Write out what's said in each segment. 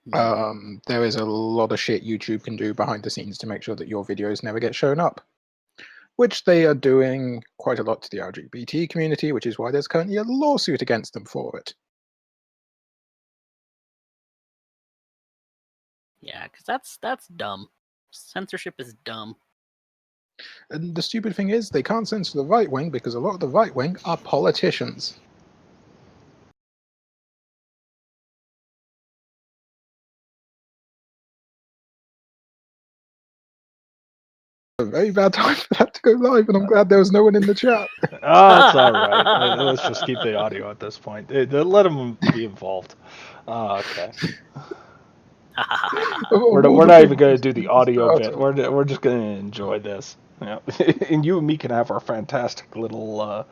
There is a lot of shit YouTube can do behind the scenes to make sure that your videos never get shown up, which they are doing quite a lot to the LGBT community, which is why there's currently a lawsuit against them for it. Yeah, because that's dumb. Censorship is dumb. And the stupid thing is, they can't censor the right wing because a lot of the right wing are politicians. A very bad time for that to go live, and I'm glad there was no one in the chat. Oh, it's all right. Let's just keep the audio at this point. Let them be involved. Okay. We're not even going to do the audio bit. We're just going to enjoy this. Yeah. And you and me can have our fantastic little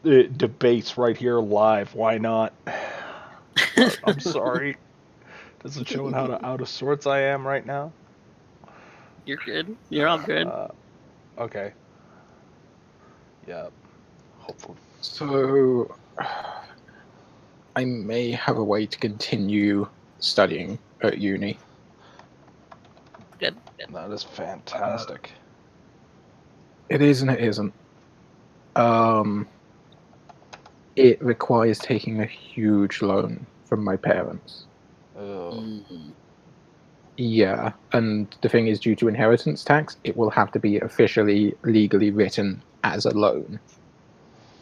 debates right here live. Why not? But I'm sorry. Does it show how out of sorts I am right now? You're good. You're all good. Okay. Yeah. Hopefully. So, I may have a way to continue studying at uni. Good. That is fantastic. It is and it isn't. It requires taking a huge loan from my parents. Mm-hmm. Yeah, and the thing is, due to inheritance tax, it will have to be officially, legally written as a loan.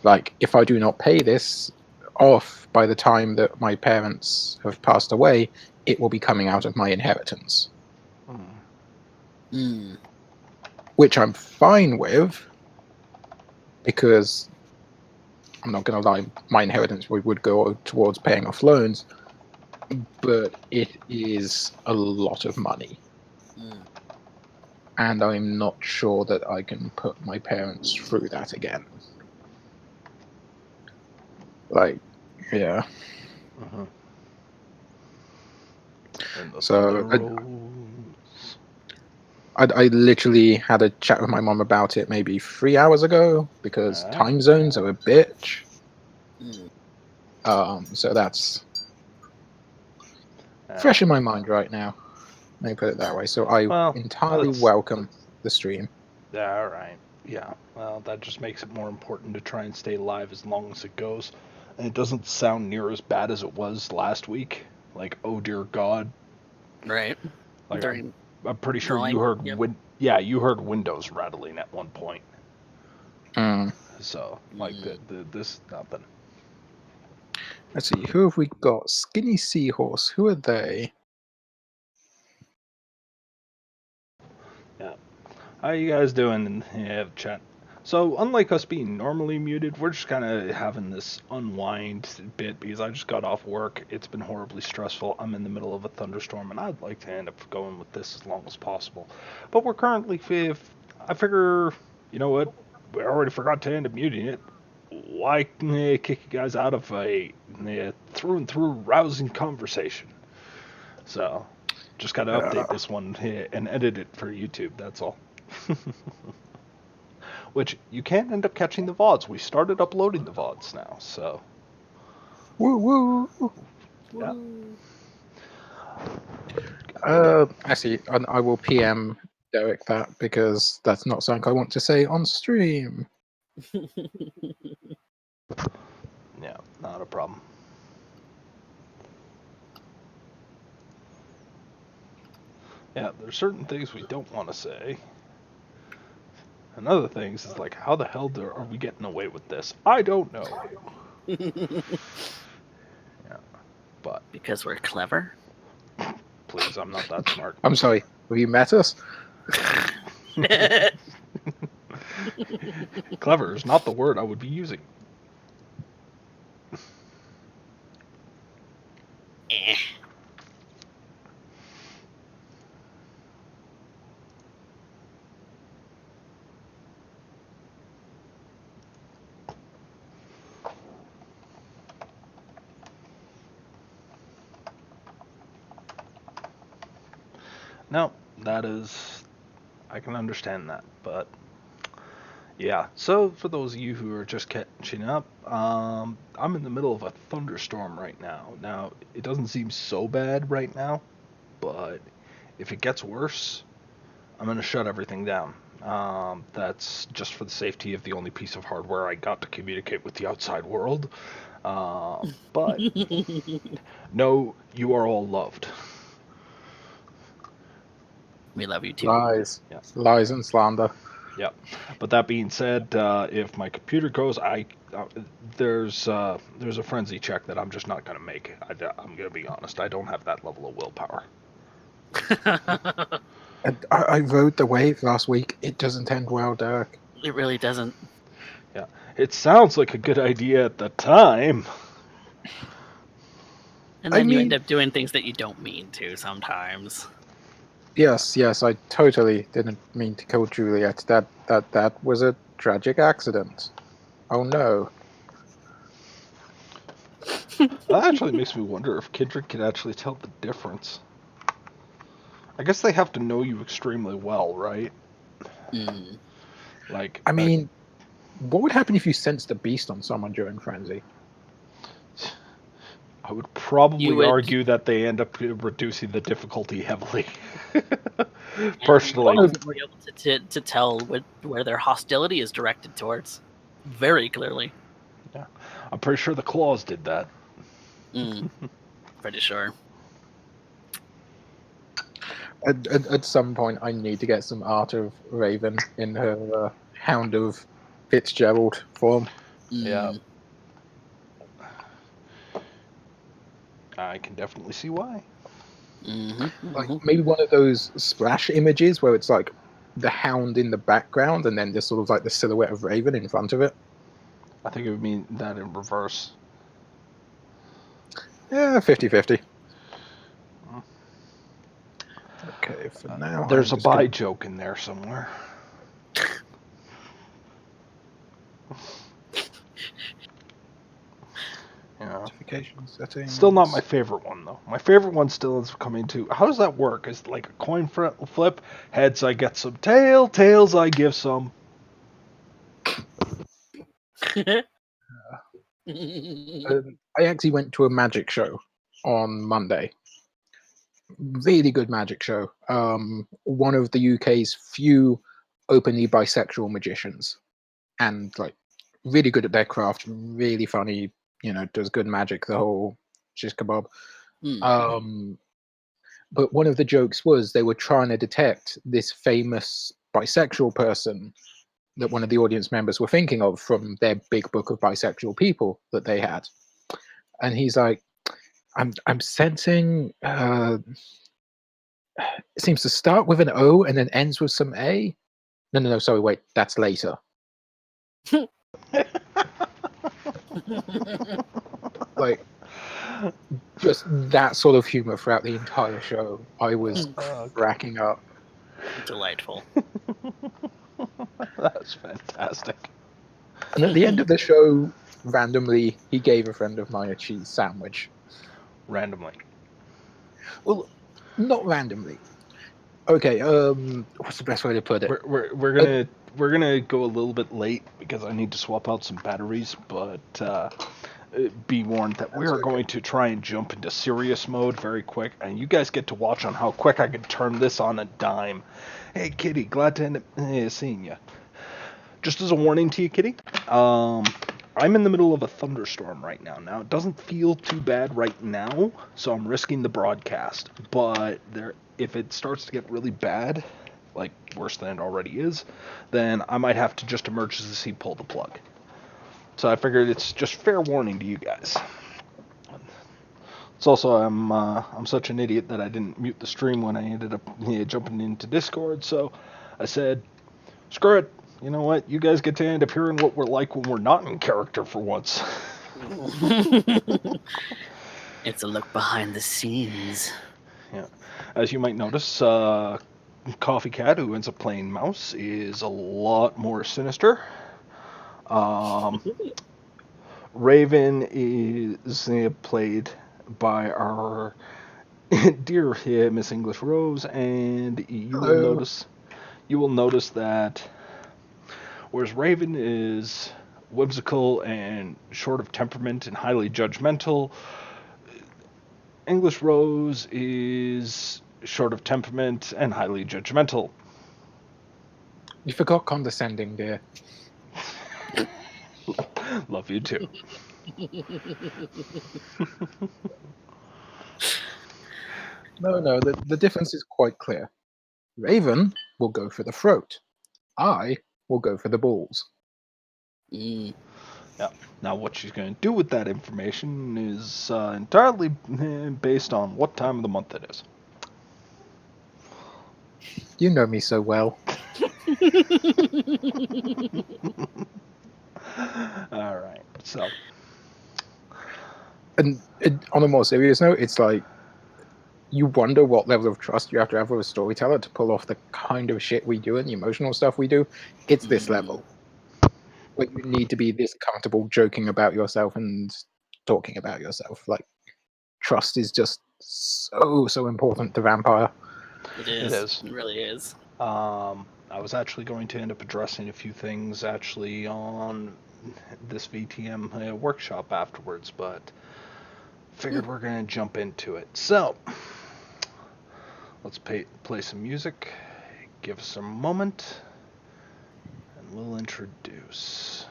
Like, if I do not pay this off by the time that my parents have passed away, it will be coming out of my inheritance. Which I'm fine with, because I'm not going to lie, my inheritance would go towards paying off loans, but it is a lot of money. And I'm not sure that I can put my parents through that again. Like, yeah. So I literally had a chat with my mom about it maybe 3 hours ago, because time zones are a bitch. So that's fresh in my mind right now. Let me put it that way. So I entirely welcome the stream. Yeah, all right. Yeah. Well, that just makes it more important to try and stay live as long as it goes. And it doesn't sound near as bad as it was last week. Like, oh dear God. Right. Like, I'm pretty sure you heard you heard windows rattling at one point. So, like, this nothing. Let's see, who have we got? Skinny Seahorse. Who are they? Yeah. How you guys doing in chat? So, unlike us being normally muted, we're just kind of having this unwind bit because I just got off work. It's been horribly stressful. I'm in the middle of a thunderstorm, and I'd like to end up going with this as long as possible. But we're currently, I figure, you know what? We already forgot to end up muting it. Why kick you guys out of a through and through rousing conversation? So, just got to update this one and edit it for YouTube, that's all. Which you can end up catching the VODs. We started uploading the VODs now, so. Woo woo! Yeah. Actually, I will PM Derek that, because that's not something I want to say on stream. Yeah, not a problem. Yeah, there's certain things we don't want to say. And other things is like, how the hell are we getting away with this? I don't know. Yeah, but because we're clever. Please, I'm not that smart. I'm sorry. Have you met us? Clever is not the word I would be using. No, that is, I can understand that, but Yeah, so for those of you who are just catching up, I'm in the middle of a thunderstorm right now. Now, it doesn't seem so bad right now, but if it gets worse, I'm going to shut everything down. That's just for the safety of the only piece of hardware I got to communicate with the outside world. But no, you are all loved. We love you too. Lies. Yeah. Lies and slander. Yeah, but that being said, if my computer goes, there's a frenzy check that I'm just not gonna make. I'm gonna be honest. I don't have that level of willpower. And I rode the wave last week. It doesn't end well, Derek. It really doesn't. Yeah, it sounds like a good idea at the time. And I then you mean- end up doing things that you don't mean to sometimes. Yes, I totally didn't mean to kill Juliet. That was a tragic accident. Oh no. That actually makes me wonder if Kindred can actually tell the difference. I guess they have to know you extremely well, right? Mm. Like, I mean, what would happen if you sensed a beast on someone during frenzy? I would probably You would- argue that they end up reducing the difficulty heavily. Personally. You would be able to tell where their hostility is directed towards very clearly. I'm pretty sure the claws did that. Pretty sure. At some point, I need to get some art of Raven in her Hound of Fitzgerald form. Yeah. I can definitely see why. Like maybe one of those splash images where it's like the Hound in the background and then just sort of like the silhouette of Raven in front of it. I think it would mean that in reverse. Yeah, 50-50. Okay, for now. There's I'm a just bi joke in there somewhere. Yeah. Notification settings. Still not my favorite one though. My favorite one still is coming to. How does that work? Is it like a coin flip? Heads I get some, tails I give some. I actually went to a magic show on Monday. Really good magic show. One of the UK's few openly bisexual magicians, and like really good at their craft. Really funny. Does good magic. The whole shish kebab. But one of the jokes was they were trying to detect this famous bisexual person that one of the audience members were thinking of from their big book of bisexual people that they had. And he's like, I'm sensing it seems to start with an O and then ends with some A. No, sorry, wait, that's later. Like just that sort of humor throughout the entire show. I was cracking up. Delightful. That's fantastic. And at the end of the show, randomly, he gave a friend of mine a cheese sandwich. Randomly. Well, not randomly. Okay, what's the best way to put it? We're gonna go a little bit late because I need to swap out some batteries, but be warned that we are going to try and jump into serious mode very quick, and you guys get to watch on how quick I can turn this on a dime. Hey, Kitty, glad to end up seeing you. Just as a warning to you, Kitty, I'm in the middle of a thunderstorm right now. Now, it doesn't feel too bad right now, so I'm risking the broadcast. But if it starts to get really bad, like worse than it already is, then I might have to just emergency pull the plug. So I figured it's just fair warning to you guys. It's also I'm such an idiot that I didn't mute the stream when I ended up jumping into Discord. So I said, screw it. You know what? You guys get to end up hearing what we're like when we're not in character for once. It's a look behind the scenes. Yeah. As you might notice, Coffee Cat, who ends up playing Mouse, is a lot more sinister. Raven is played by our dear Miss English Rose, and you will notice that Whereas Raven is whimsical and short of temperament and highly judgmental. English Rose is short of temperament and highly judgmental. You forgot condescending, dear. Love you too. No, the difference is quite clear. Raven will go for the throat. I will go for the balls. Mm. Yeah. Now, what she's going to do with that information is entirely based on what time of the month it is. You know me so well. All right. So, And on a more serious note, it's like you wonder what level of trust you have to have with a storyteller to pull off the kind of shit we do and the emotional stuff we do. It's this level. Like you need to be this comfortable joking about yourself and talking about yourself. Like trust is just so important to vampire. It is. It is. It really is. I was actually going to end up addressing a few things actually on this VTM workshop afterwards, but figured we're going to jump into it. So, let's play some music, give us a moment, and we'll introduce.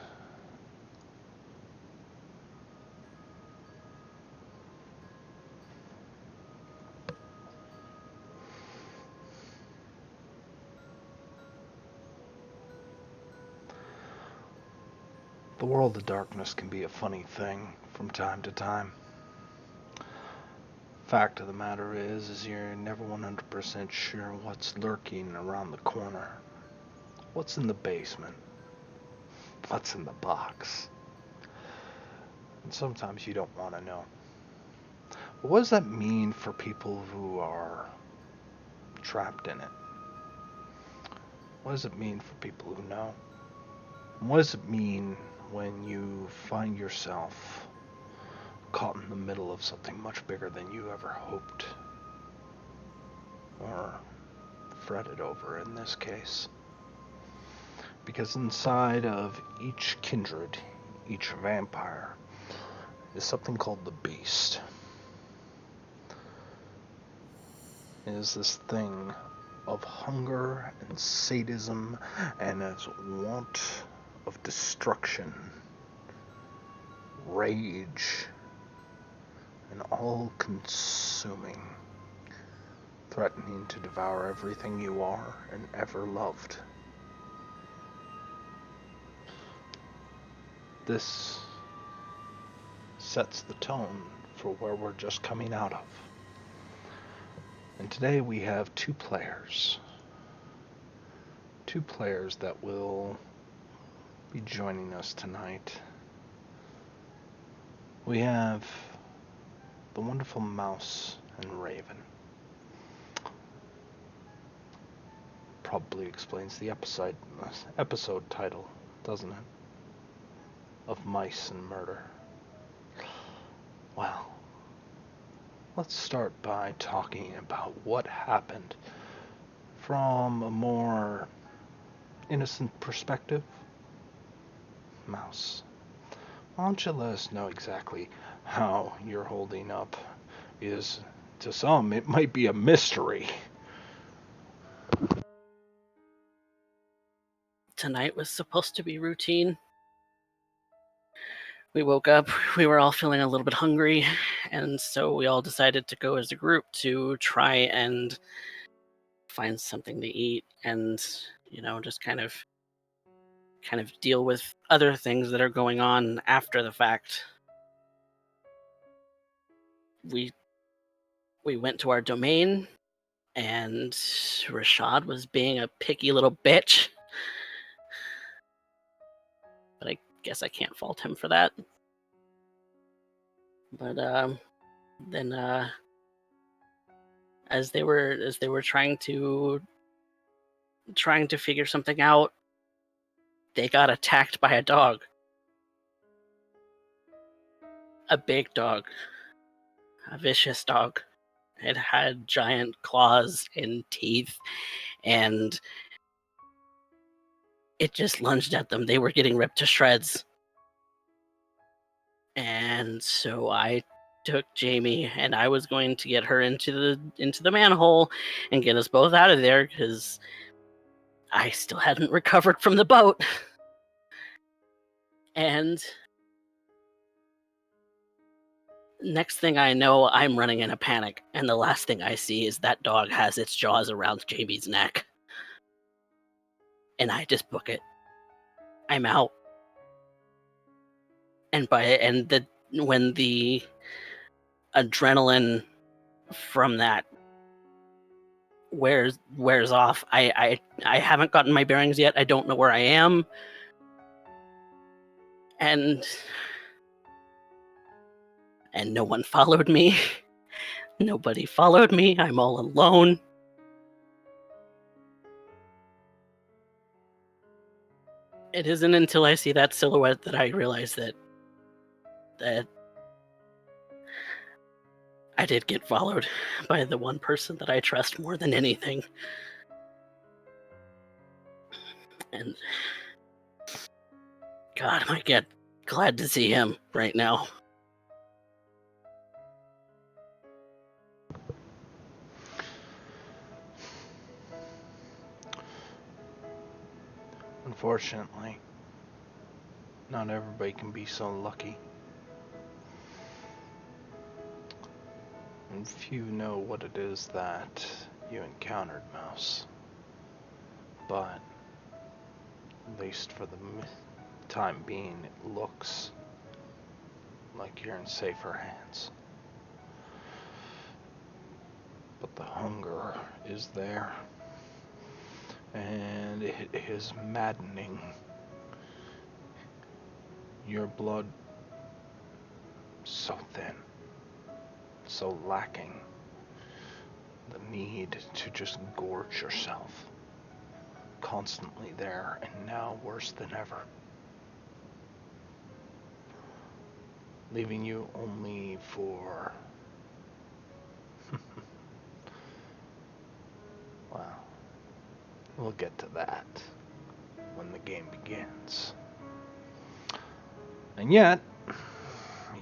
The world of darkness can be a funny thing from time to time. Fact of the matter is you're never 100% sure what's lurking around the corner. What's in the basement? What's in the box? And sometimes you don't want to know. But what does that mean for people who are trapped in it? What does it mean for people who know? And what does it mean when you find yourself caught in the middle of something much bigger than you ever hoped or fretted over in this case? Because inside of each kindred, each vampire, is something called the beast. It is this thing of hunger and sadism and its want of destruction, rage, and all-consuming, threatening to devour everything you are and ever loved. This sets the tone for where we're just coming out of. And today we have two players that will be joining us tonight. We have the wonderful Mouse and Raven. Probably explains the episode title, doesn't it? Of Mice and Murder. Well, let's start by talking about what happened from a more innocent perspective. Mouse, why don't you let us know exactly how you're holding up? Because to some, it might be a mystery. Tonight was supposed to be routine. We woke up, we were all feeling a little bit hungry, and so we all decided to go as a group to try and find something to eat and, just kind of deal with other things that are going on after the fact. We went to our domain, and Rashad was being a picky little bitch. But I guess I can't fault him for that. But then as they were trying to figure something out, they got attacked by a dog. A big dog. A vicious dog. It had giant claws and teeth, and it just lunged at them. They were getting ripped to shreds. And so I took Jamie, and I was going to get her into the manhole and get us both out of there, because I still hadn't recovered from the boat. And next thing I know, I'm running in a panic, and the last thing I see is that dog has its jaws around Jamie's neck. And I just book it. I'm out. And when the adrenaline from that wears off, I haven't gotten my bearings yet. I don't know where I am. And no one followed me. Nobody followed me. I'm all alone. It isn't until I see that silhouette that I realize that I did get followed by the one person that I trust more than anything. And God, am I glad to see him right now. Unfortunately, not everybody can be so lucky. And few know what it is that you encountered, Mouse. But, at least for the time being, it looks like you're in safer hands. But the hunger is there. And it is maddening. Your blood so thin, so lacking. The need to just gorge yourself. Constantly there, and now worse than ever. Leaving you only for... well, we'll get to that when the game begins. And yet,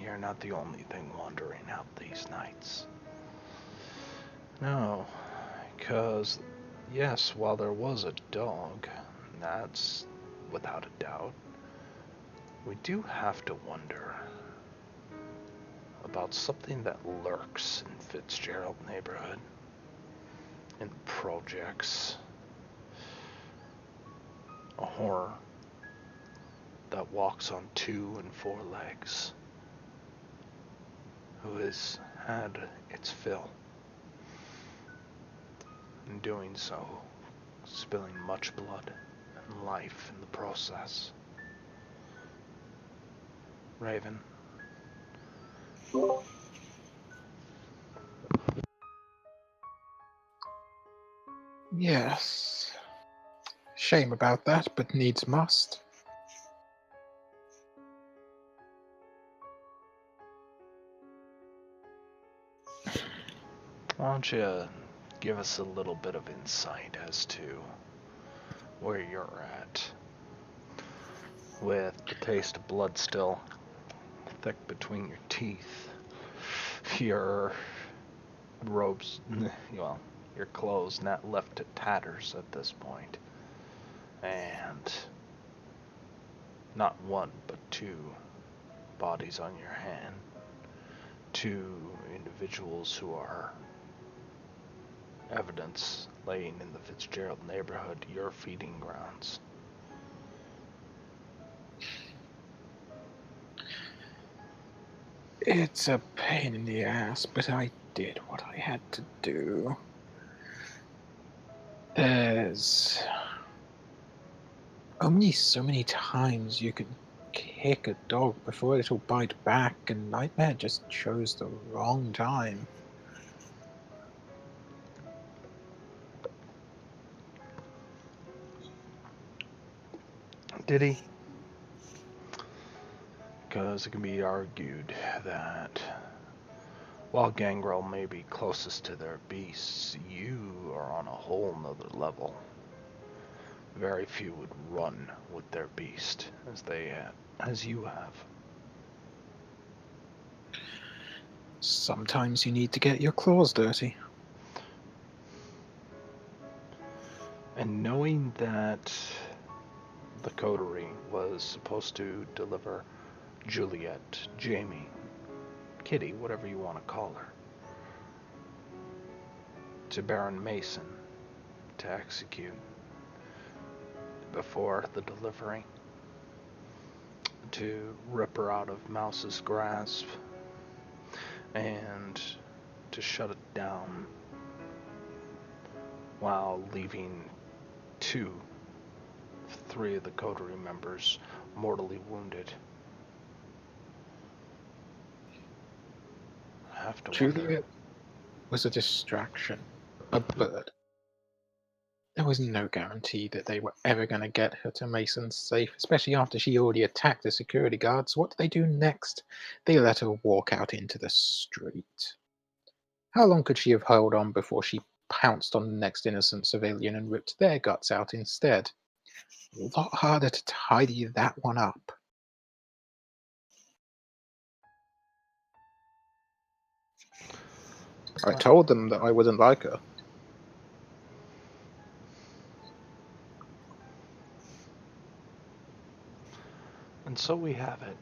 you're not the only thing wandering out these nights. No, because, yes, while there was a dog, that's without a doubt, we do have to wonder about something that lurks in Fitzgerald neighborhood, in projects, a horror that walks on 2 and 4 legs, who has had its fill. In doing so, spilling much blood and life in the process. Raven. Yes. Shame about that, but needs must. Why don't you give us a little bit of insight as to where you're at, with the taste of blood still thick between your teeth, your robes, well, your clothes not left to tatters at this point, and not 1 but 2 bodies on your hand, 2 individuals who are evidence laying in the Fitzgerald neighborhood, your feeding grounds. It's a pain in the ass, but I did what I had to do. There's only so many times you can kick a dog before it'll bite back, and Nightmare just chose the wrong time. Did he? Because it can be argued that while Gangrel may be closest to their beasts, you are on a whole nother level. Very few would run with their beast as you have. Sometimes you need to get your claws dirty. And knowing that the coterie was supposed to deliver Juliet, Jamie, Kitty, whatever you want to call her, to Baron Mason to execute before the delivery, to rip her out of Mouse's grasp and to shut it down while leaving 3 of the coterie members mortally wounded. I have to wonder. Juliet was a distraction, a bird. There was no guarantee that they were ever going to get her to Mason's safe, especially after she already attacked the security guards. What did they do next? They let her walk out into the street. How long could she have held on before she pounced on the next innocent civilian and ripped their guts out instead? A lot harder to tidy that one up. I told them that I wouldn't like her. And so we have it.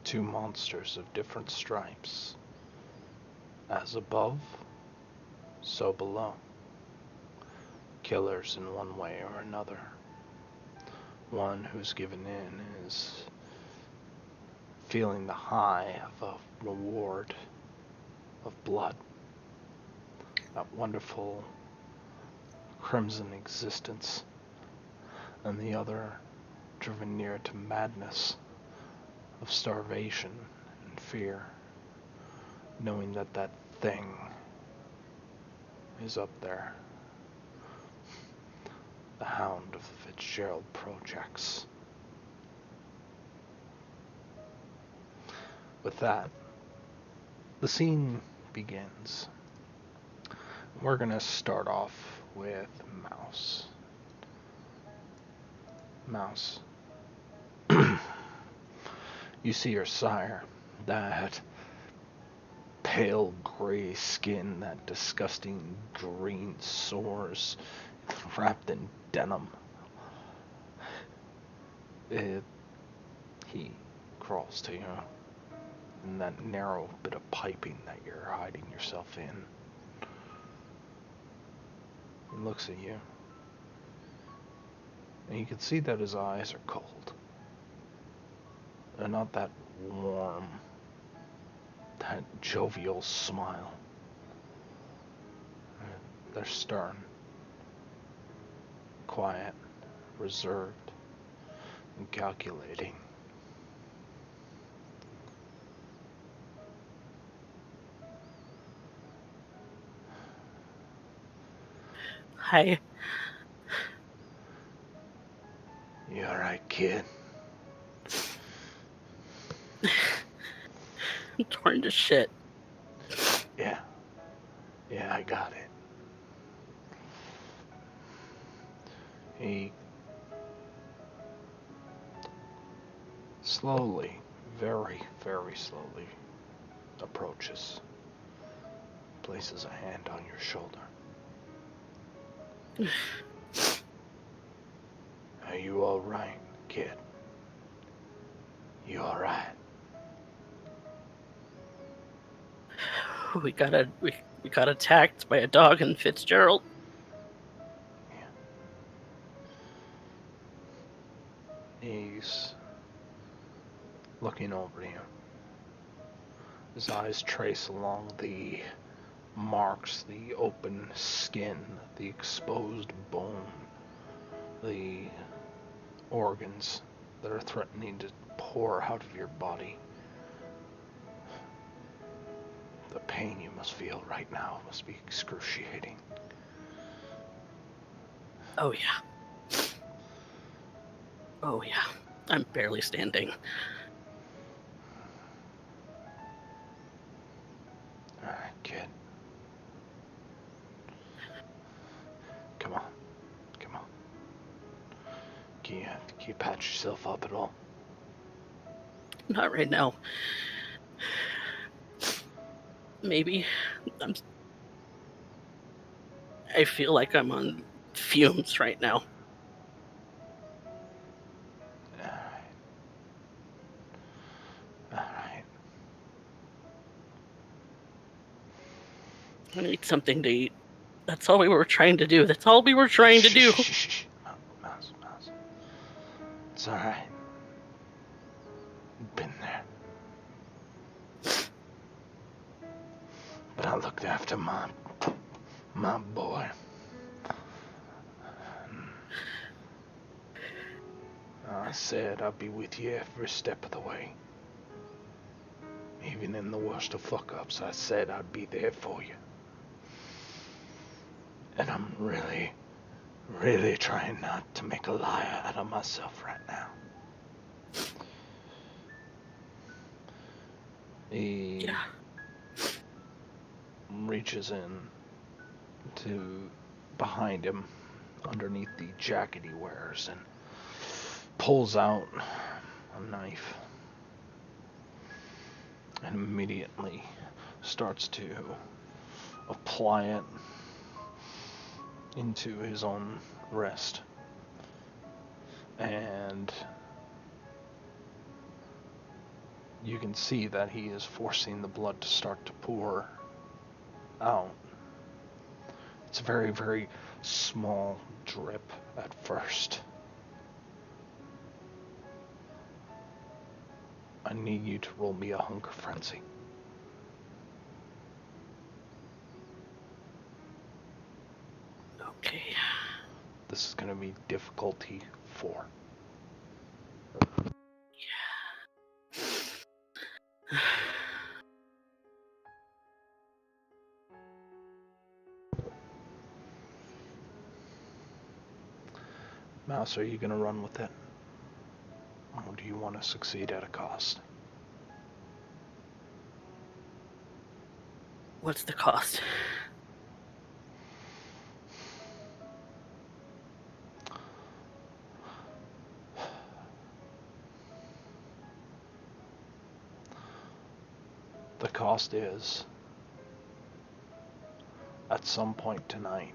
2 monsters of different stripes. As above, so below. Killers in one way or another. One who's given in is feeling the high of a reward of blood. That wonderful crimson existence. And the other driven near to madness of starvation and fear, knowing that that thing is up there. The Hound of the Fitzgerald Projects. With that, the scene begins. We're gonna start off with Mouse. Mouse. You see your sire, that pale gray skin, that disgusting green sores wrapped in denim. He crawls to you in that narrow bit of piping that you're hiding yourself in. He looks at you, and you can see that his eyes are cold. They're not that warm, that jovial smile. They're stern, quiet, reserved, and calculating. Hi. You alright, kid? I'm torn to shit. Yeah. Yeah, I got it. He slowly, very, very slowly approaches, places a hand on your shoulder. Are you alright, kid? You alright? We got attacked by a dog in Fitzgerald. He's looking over you. His eyes trace along the marks, the open skin, the exposed bone, the organs that are threatening to pour out of your body. The pain you must feel right now must be excruciating. Oh yeah. Oh yeah. I'm barely standing. Alright, kid. Come on. Come on. you patch yourself up at all? Not right now. Maybe. I feel like I'm on fumes right now. Alright. I need something to eat. That's all we were trying to do. That's all we were trying to do. Shh. Mouse. It's alright. Been there. But I looked after my boy. I said I'd be with you every step of the way. Even in the worst of fuck-ups, I said I'd be there for you. And I'm really, really trying not to make a liar out of myself right now. He reaches in to behind him, underneath the jacket he wears, and pulls out a knife. And immediately starts to apply it into his own wrist. And you can see that he is forcing the blood to start to pour out. It's a very, very small drip at first. I need you to roll me a hunger frenzy. Okay. This is going to be difficulty 4. Mouse, are you going to run with it? Or do you want to succeed at a cost? What's the cost? The cost is, at some point tonight,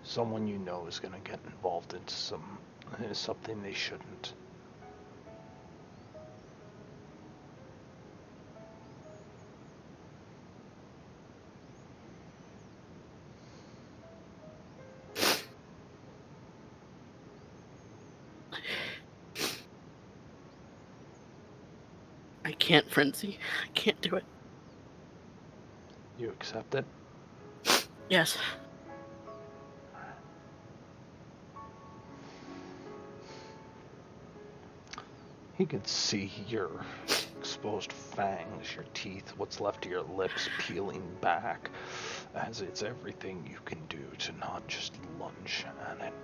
someone you know is going to get involved in something they shouldn't. I can't, Frenzy. I can't do it. You accept it? Yes. He can see your exposed fangs, your teeth, what's left of your lips peeling back, as it's everything you can do to not just lunge at it.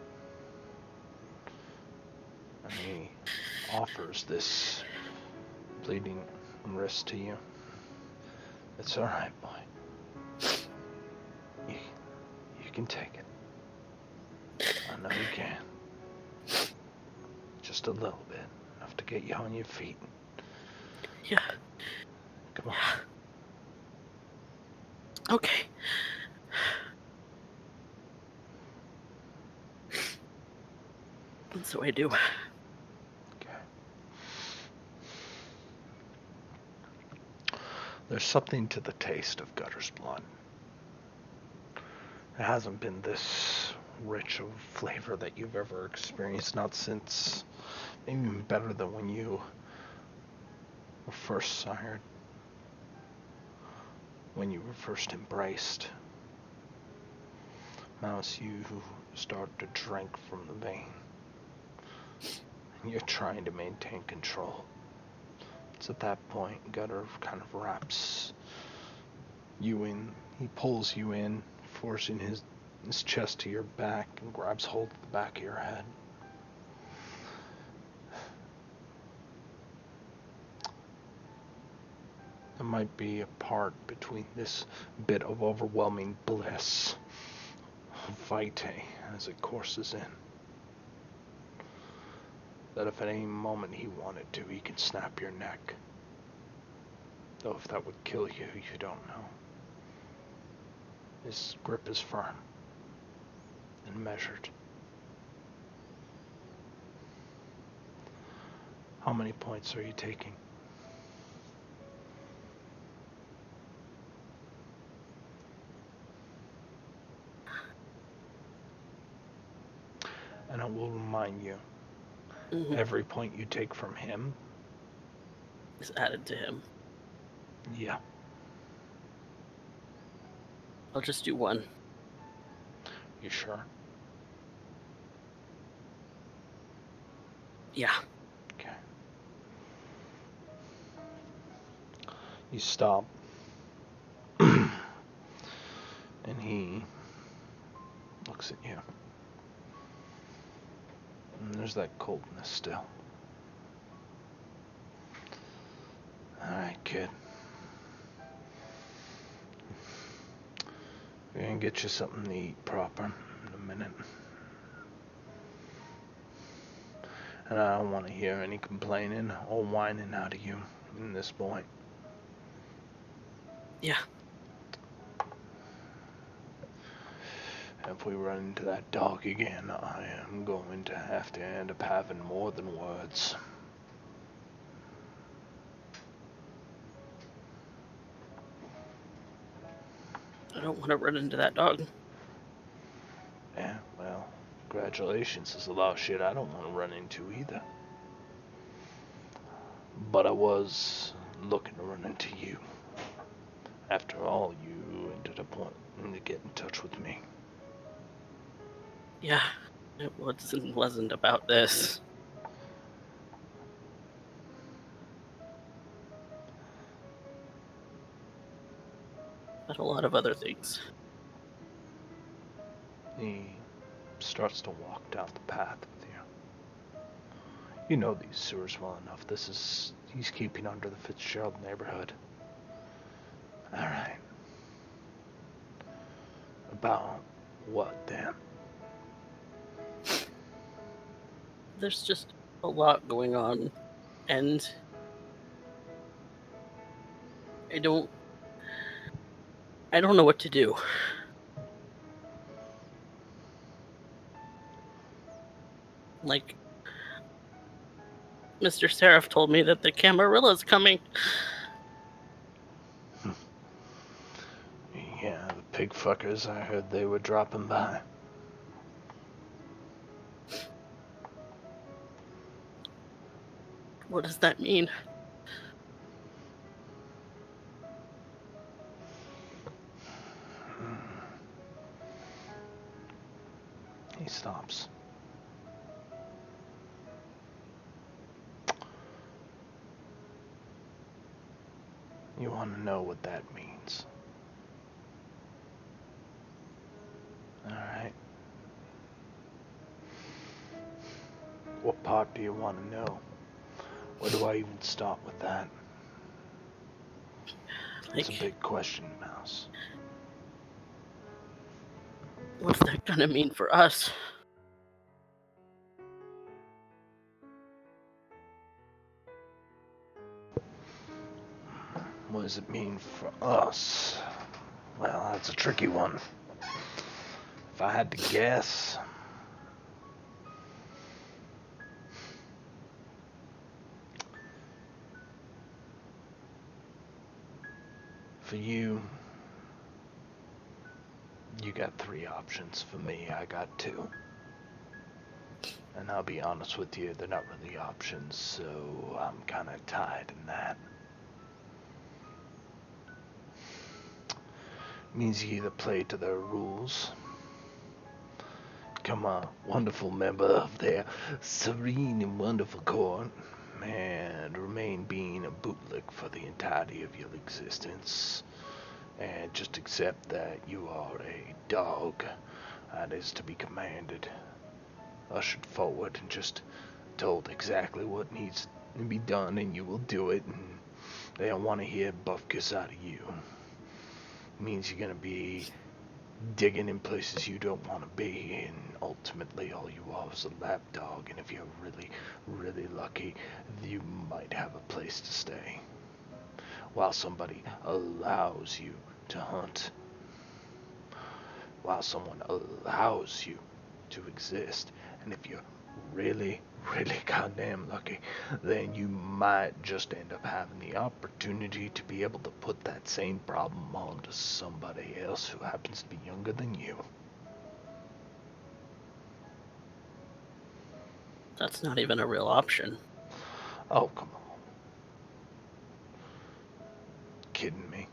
And he offers this bleeding wrist to you. It's alright, boy. You can take it. I know you can. Just a little bit. Enough to get you on your feet. Yeah. Come on. Okay. And so I do. Okay. There's something to the taste of Gutter's blood. It hasn't been this rich of flavor that you've ever experienced, not since, maybe even better than when you were first sired, when you were first embraced. Mouse, you start to drink from the vein, and you're trying to maintain control. It's at that point Gutter kind of wraps you in. He pulls you in, forcing his chest to your back, and grabs hold of the back of your head. There might be a part between this bit of overwhelming bliss of Vitae as it courses in. that if at any moment he wanted to, he can snap your neck. Though if that would kill you, you don't know. His grip is firm and measured. How many points are you taking? And I will remind you, every point you take from him is added to him. Yeah. I'll just do one. You sure? Yeah. Okay. You stop. And he looks at you. And there's that coldness still. Alright, kid. We're gonna get you something to eat proper in a minute. And I don't want to hear any complaining or whining out of you in this point. Yeah. If we run into that dog again, I am going to have to end up having more than words. I don't want to run into that dog. Yeah, well, congratulations. There's a lot of shit I don't want to run into either. But I was looking to run into you. After all, you ended up wanting to get in touch with me. Yeah. It wasn't about this. But a lot of other things. He starts to walk down the path with you. You know these sewers well enough. He's keeping under the Fitzgerald neighborhood. Alright. About what then? There's just a lot going on, and I don't know what to do. Like, Mr. Seraph told me that the Camarilla's coming. Yeah, the pig fuckers, I heard they were dropping by. What does that mean? He stops. You want to know what that means? Alright. What part do you want to know? Where do I even start with that? It's a big question, Mouse. What's that gonna mean for us? What does it mean for us? Well, that's a tricky one. If I had to guess, for you, you got 3 options. For me, I got 2. And I'll be honest with you, they're not really options, so I'm kind of tied in that. It means you either play to their rules, become a wonderful member of their serene and wonderful court, and remain being a bootlick for the entirety of your existence, and just accept that you are a dog that is to be commanded, ushered forward, and just told exactly what needs to be done, and you will do it, and they don't want to hear bufkus out of you. It means you're gonna be digging in places you don't want to be, and ultimately all you are is a lapdog, and if you're really, really lucky, you might have a place to stay, while somebody allows you to hunt, while someone allows you to exist, and if you're really, really goddamn lucky, then you might just end up having the opportunity to be able to put that same problem onto somebody else who happens to be younger than you. That's not even a real option. Oh, come on. Kidding me?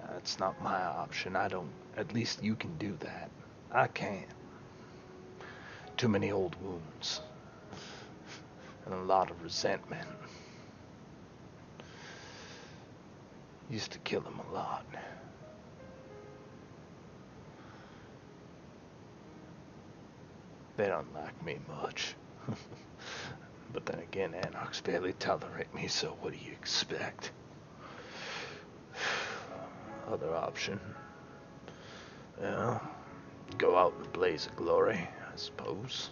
That's not my option. I don't. At least you can do that. I can't. Too many old wounds. And a lot of resentment. Used to kill him a lot. They don't like me much. But then again, Anarchs barely tolerate me, so what do you expect? Other option. Well, go out in a blaze of glory, I suppose.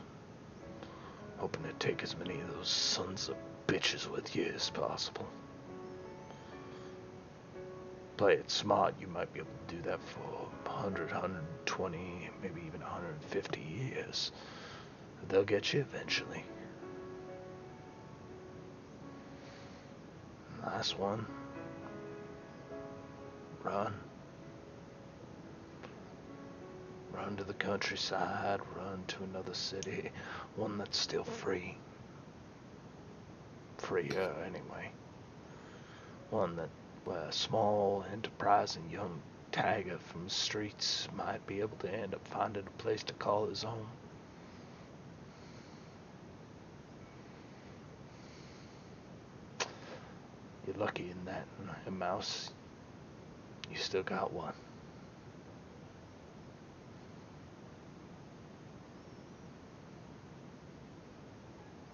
Hoping to take as many of those sons of bitches with you as possible. Play it smart, you might be able to do that for 100, 120, maybe even 150 years. They'll get you eventually. Last one. Run. Run to the countryside, run to another city, one that's still free. Freer, anyway. One that, where a small, enterprising young tiger from the streets might be able to end up finding a place to call his own. You're lucky in that, Mouse. You still got one.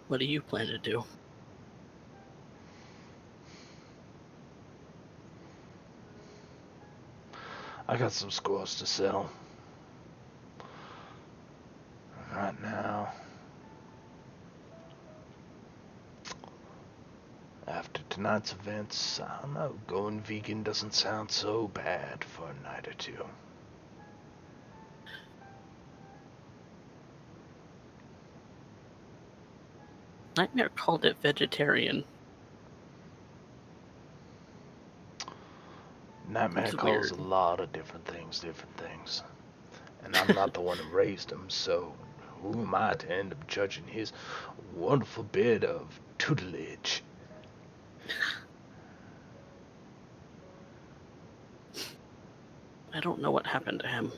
What do you plan to do? I got some scores to sell. Right now, after tonight's events, I don't know, going vegan doesn't sound so bad for a night or two. Nightmare called it vegetarian. Nightmare It's calls weird. a lot of different things. And I'm not the one who raised him, so who am I to end up judging his wonderful bit of tutelage? I don't know what happened to him.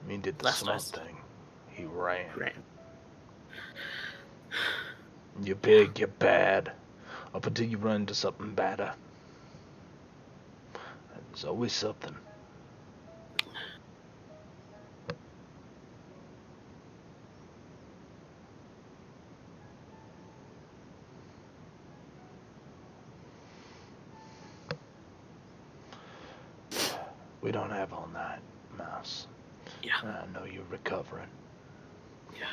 He did the Last I smart saw- thing. He ran. Right. You're big, you're bad. Up until you run into something badder. There's always something. We don't have all night, Mouse. Yeah. I know you're recovering. Yeah.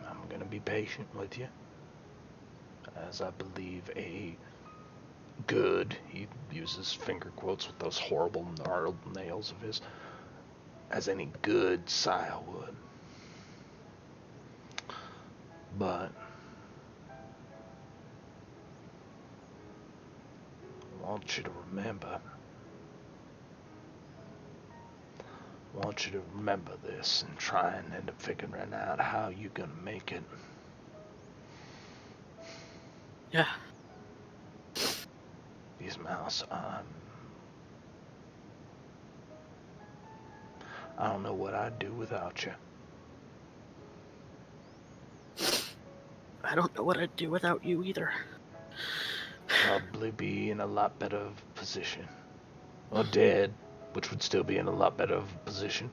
I'm gonna be patient with you. As I believe a good, he uses finger quotes with those horrible gnarled nails of his, as any good sire would. But I want you to remember. I want you to remember this and try and end up figuring out how you're gonna make it. Yeah. These Mouse, I don't know what I'd do without you. I don't know what I'd do without you either. Probably be in a lot better of a position. Or dead, which would still be in a lot better of a position.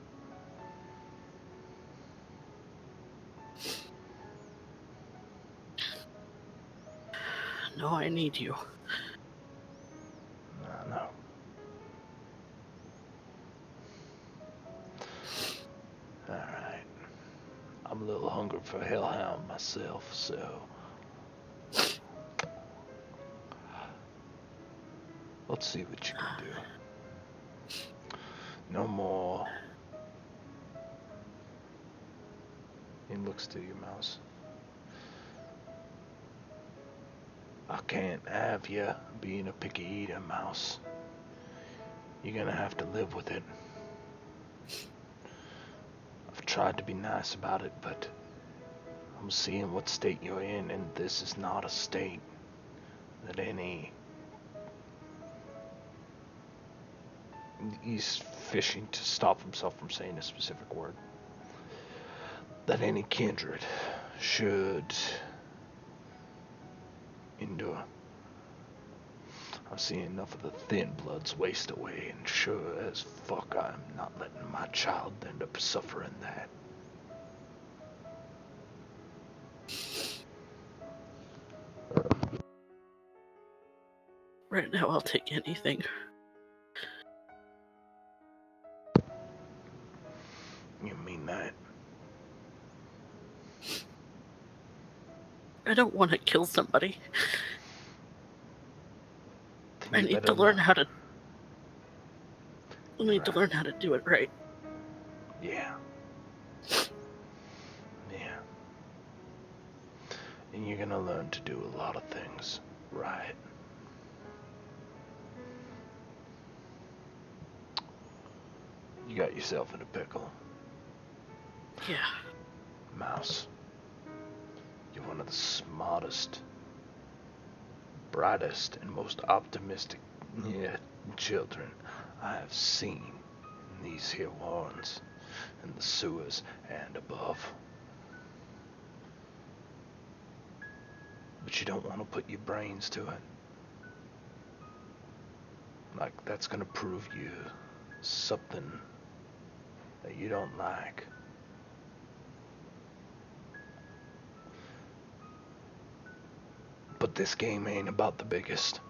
No, I need you. I'm a little hungry for hellhound myself, so let's see what you can do. No more. He looks to you, Mouse. I can't have you being a picky eater, Mouse. You're gonna have to live with it. I've tried to be nice about it, but I'm seeing what state you're in, and this is not a state that any... He's fishing to stop himself from saying a specific word. That any kindred should endure. I've seen enough of the thin bloods waste away, and sure as fuck I'm not letting my child end up suffering that. Right now, I'll take anything. You mean that? I don't want to kill somebody. Then I you need better to learn not. how to. I need Right. to learn how to do it right. Yeah. Yeah. And you're gonna learn to do a lot of things right. You got yourself in a pickle, Yeah. Mouse. You're one of the smartest, brightest, and most optimistic children I have seen in these here warrens, in the sewers, and above. But you don't want to put your brains to it. Like, that's gonna prove you something that you don't like. But this game ain't about the biggest.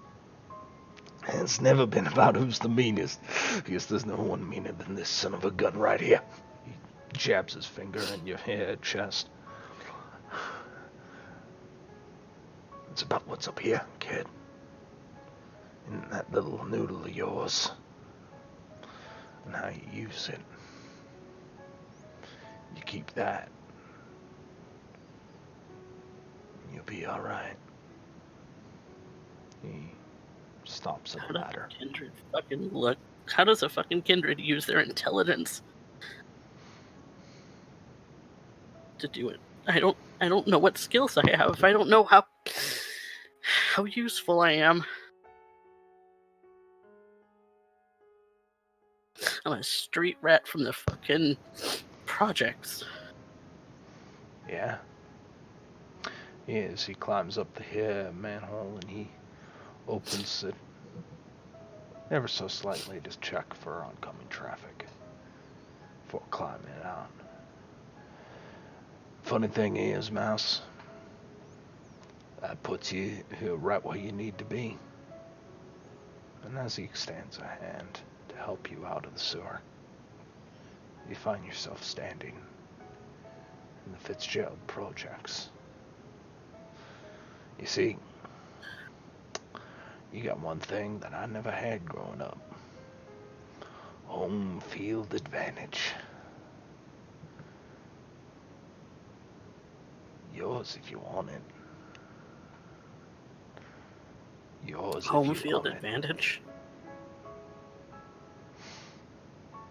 And it's never been about who's the meanest, because there's no one meaner than this son of a gun right here. He jabs his finger in your head, chest. It's about what's up here, kid. In that little noodle of yours. And how you use it. You keep that. You'll be alright. He stops at How a does ladder. a kindred fucking look? How does a fucking kindred use their intelligence to do it? I don't know what skills I have. I don't know how useful I am. I'm a street rat from the fucking projects. Yeah. He is. He climbs up the here manhole and he opens it ever so slightly to check for oncoming traffic before climbing it out. Funny thing is, Mouse, that puts you right where you need to be. And as he extends a hand to help you out of the sewer, you find yourself standing in the Fitzgerald projects. You see, you got one thing that I never had growing up. Home field advantage. Yours if you want it. Yours if Home you field want it. advantage.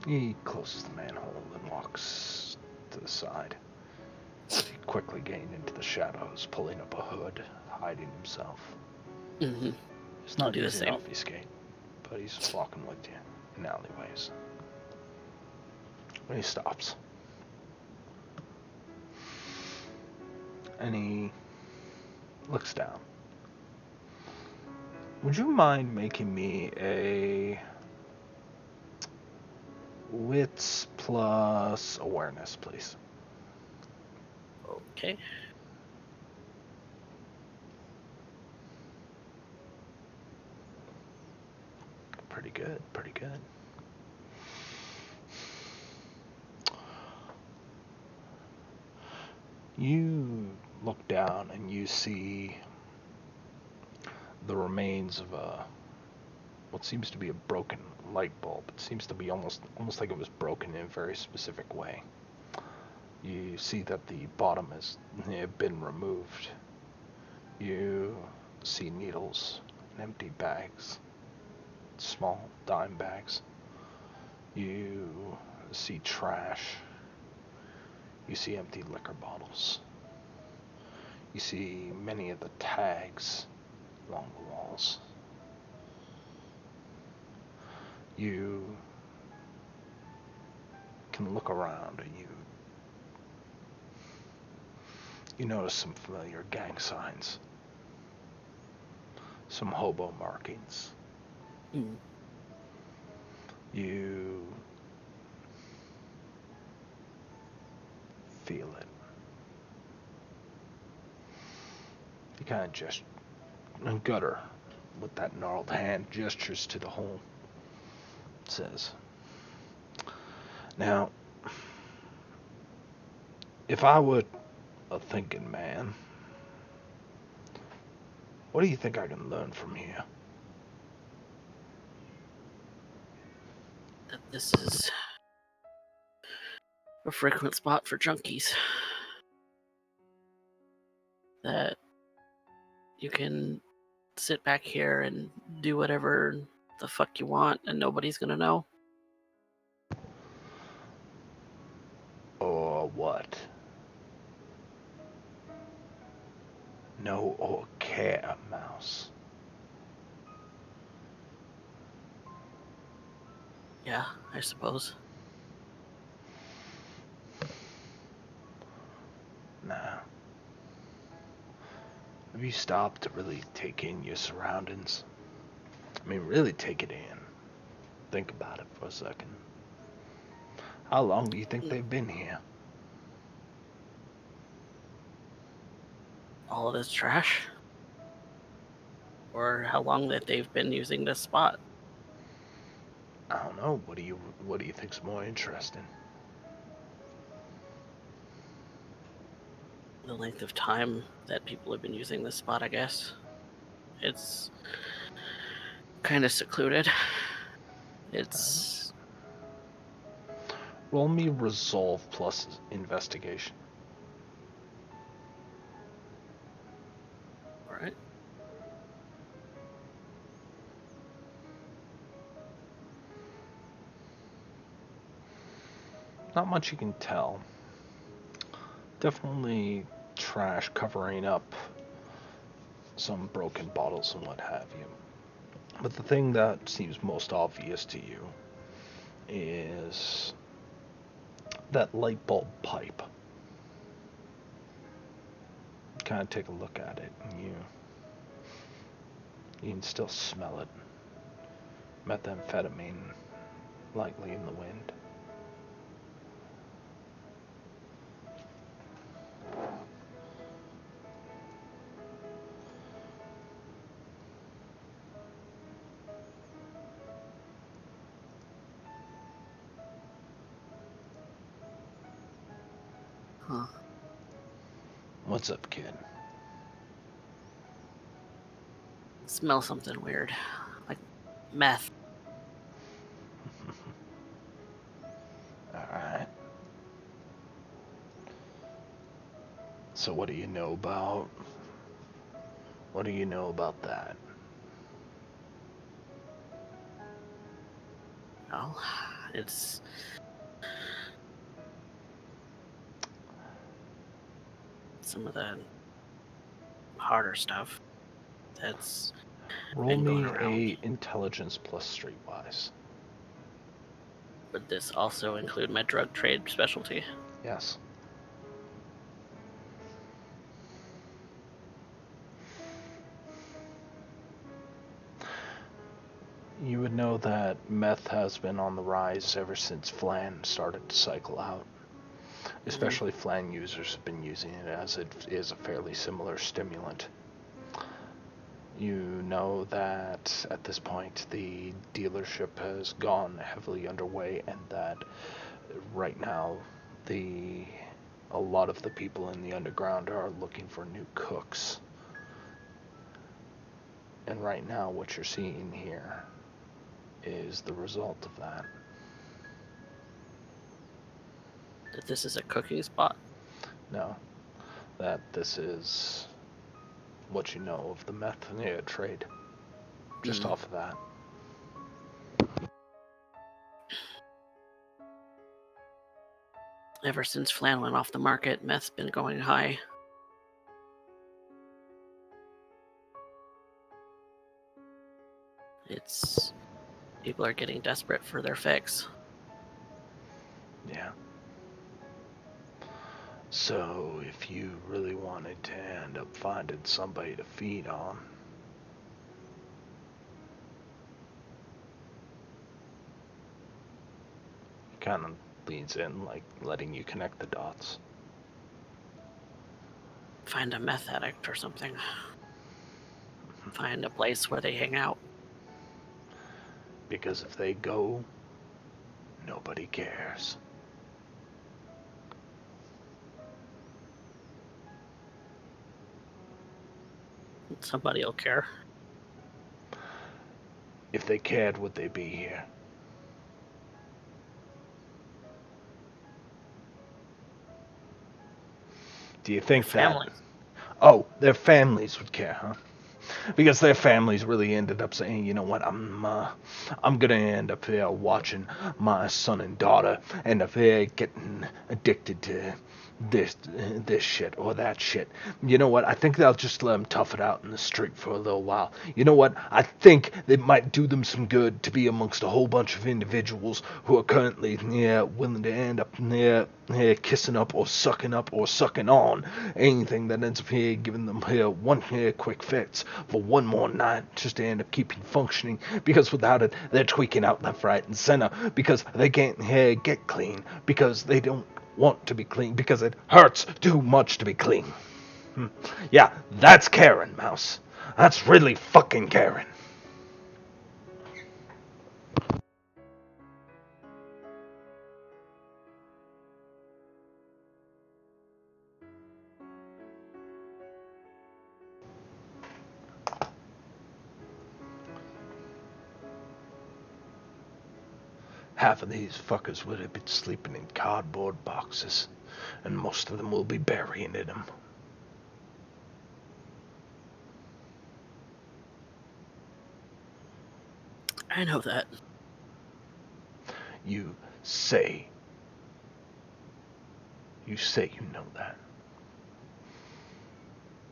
He closes the manhole and walks to the side. He quickly gained into the shadows, pulling up a hood, hiding himself. Mm-hmm. It's I'll not do the easy to same. obfuscate, but he's walking with you in alleyways. When he stops, and he looks down. Would you mind making me a wits plus awareness, please? Okay. Pretty good, pretty good. You look down and you see the remains of what seems to be a broken light bulb. It seems to be almost like it was broken in a very specific way. You see that the bottom has been removed. You see needles and empty bags, small dime bags. You see trash. You see empty liquor bottles. You see many of the tags along the walls. You can look around and you notice some familiar gang signs, some hobo markings. Mm. You feel it. You kind of just gutter with that gnarled hand gestures to the hole. Says, now, if I were a thinking man, what do you think I can learn from here? That this is a frequent spot for junkies. That you can sit back here and do whatever the fuck you want and nobody's gonna know. Or what? Know or care, Mouse. Yeah, I suppose. Nah. Have you stopped to really take in your surroundings? I mean, really take it in. Think about it for a second. How long do you think they've been here? All of this trash? Or how long that they've been using this spot? I don't know. What do you think's more interesting? The length of time that people have been using this spot, I guess. It's kind of secluded. It's... Roll me resolve plus investigation. Alright. Not much you can tell. Definitely trash covering up some broken bottles and what have you. But the thing that seems most obvious to you is that light bulb pipe. Kind of take a look at it and you can still smell it. Methamphetamine likely in the wind. Huh. What's up, kid? Smell something weird. Like meth. Alright. So what do you know about that? Well, it's... some of the harder stuff that's Roll been going me around. a intelligence plus streetwise. Would this also include my drug trade specialty? Yes. You would know that meth has been on the rise ever since Flan started to cycle out. Especially Flan users have been using it as it is a fairly similar stimulant. You know that at this point the dealership has gone heavily underway and that right now a a lot of the people in the underground are looking for new cooks. And right now what you're seeing here is the result of that. That this is a cooking spot. No, that this is what you know of the meth trade. Just off of that. Ever since Flan went off the market, meth's been going high. People are getting desperate for their fix. Yeah. So, if you really wanted to end up finding somebody to feed on, it kind of leads in, like, letting you connect the dots. Find a meth addict or something. Find a place where they hang out. Because if they go, nobody cares. Somebody will care. If they cared, would they be here? Do you think that? Families. Oh, their families would care, huh? Because their families really ended up saying, you know what, I'm gonna end up here watching my son and daughter end up here getting addicted to this shit or that shit. You know what? I think they'll just let them tough it out in the street for a little while. You know what? I think it might do them some good to be amongst a whole bunch of individuals who are currently willing to end up kissing up or sucking on anything that ends up here giving them one quick fix for one more night just to end up keeping functioning, because without it they're tweaking out left, right, and center because they can't get clean, because they don't want to be clean, because it hurts too much to be clean. Yeah, that's Karen, Mouse. That's really fucking Karen. Half of these fuckers would have been sleeping in cardboard boxes, and most of them will be burying in them. I know that. You say you know that.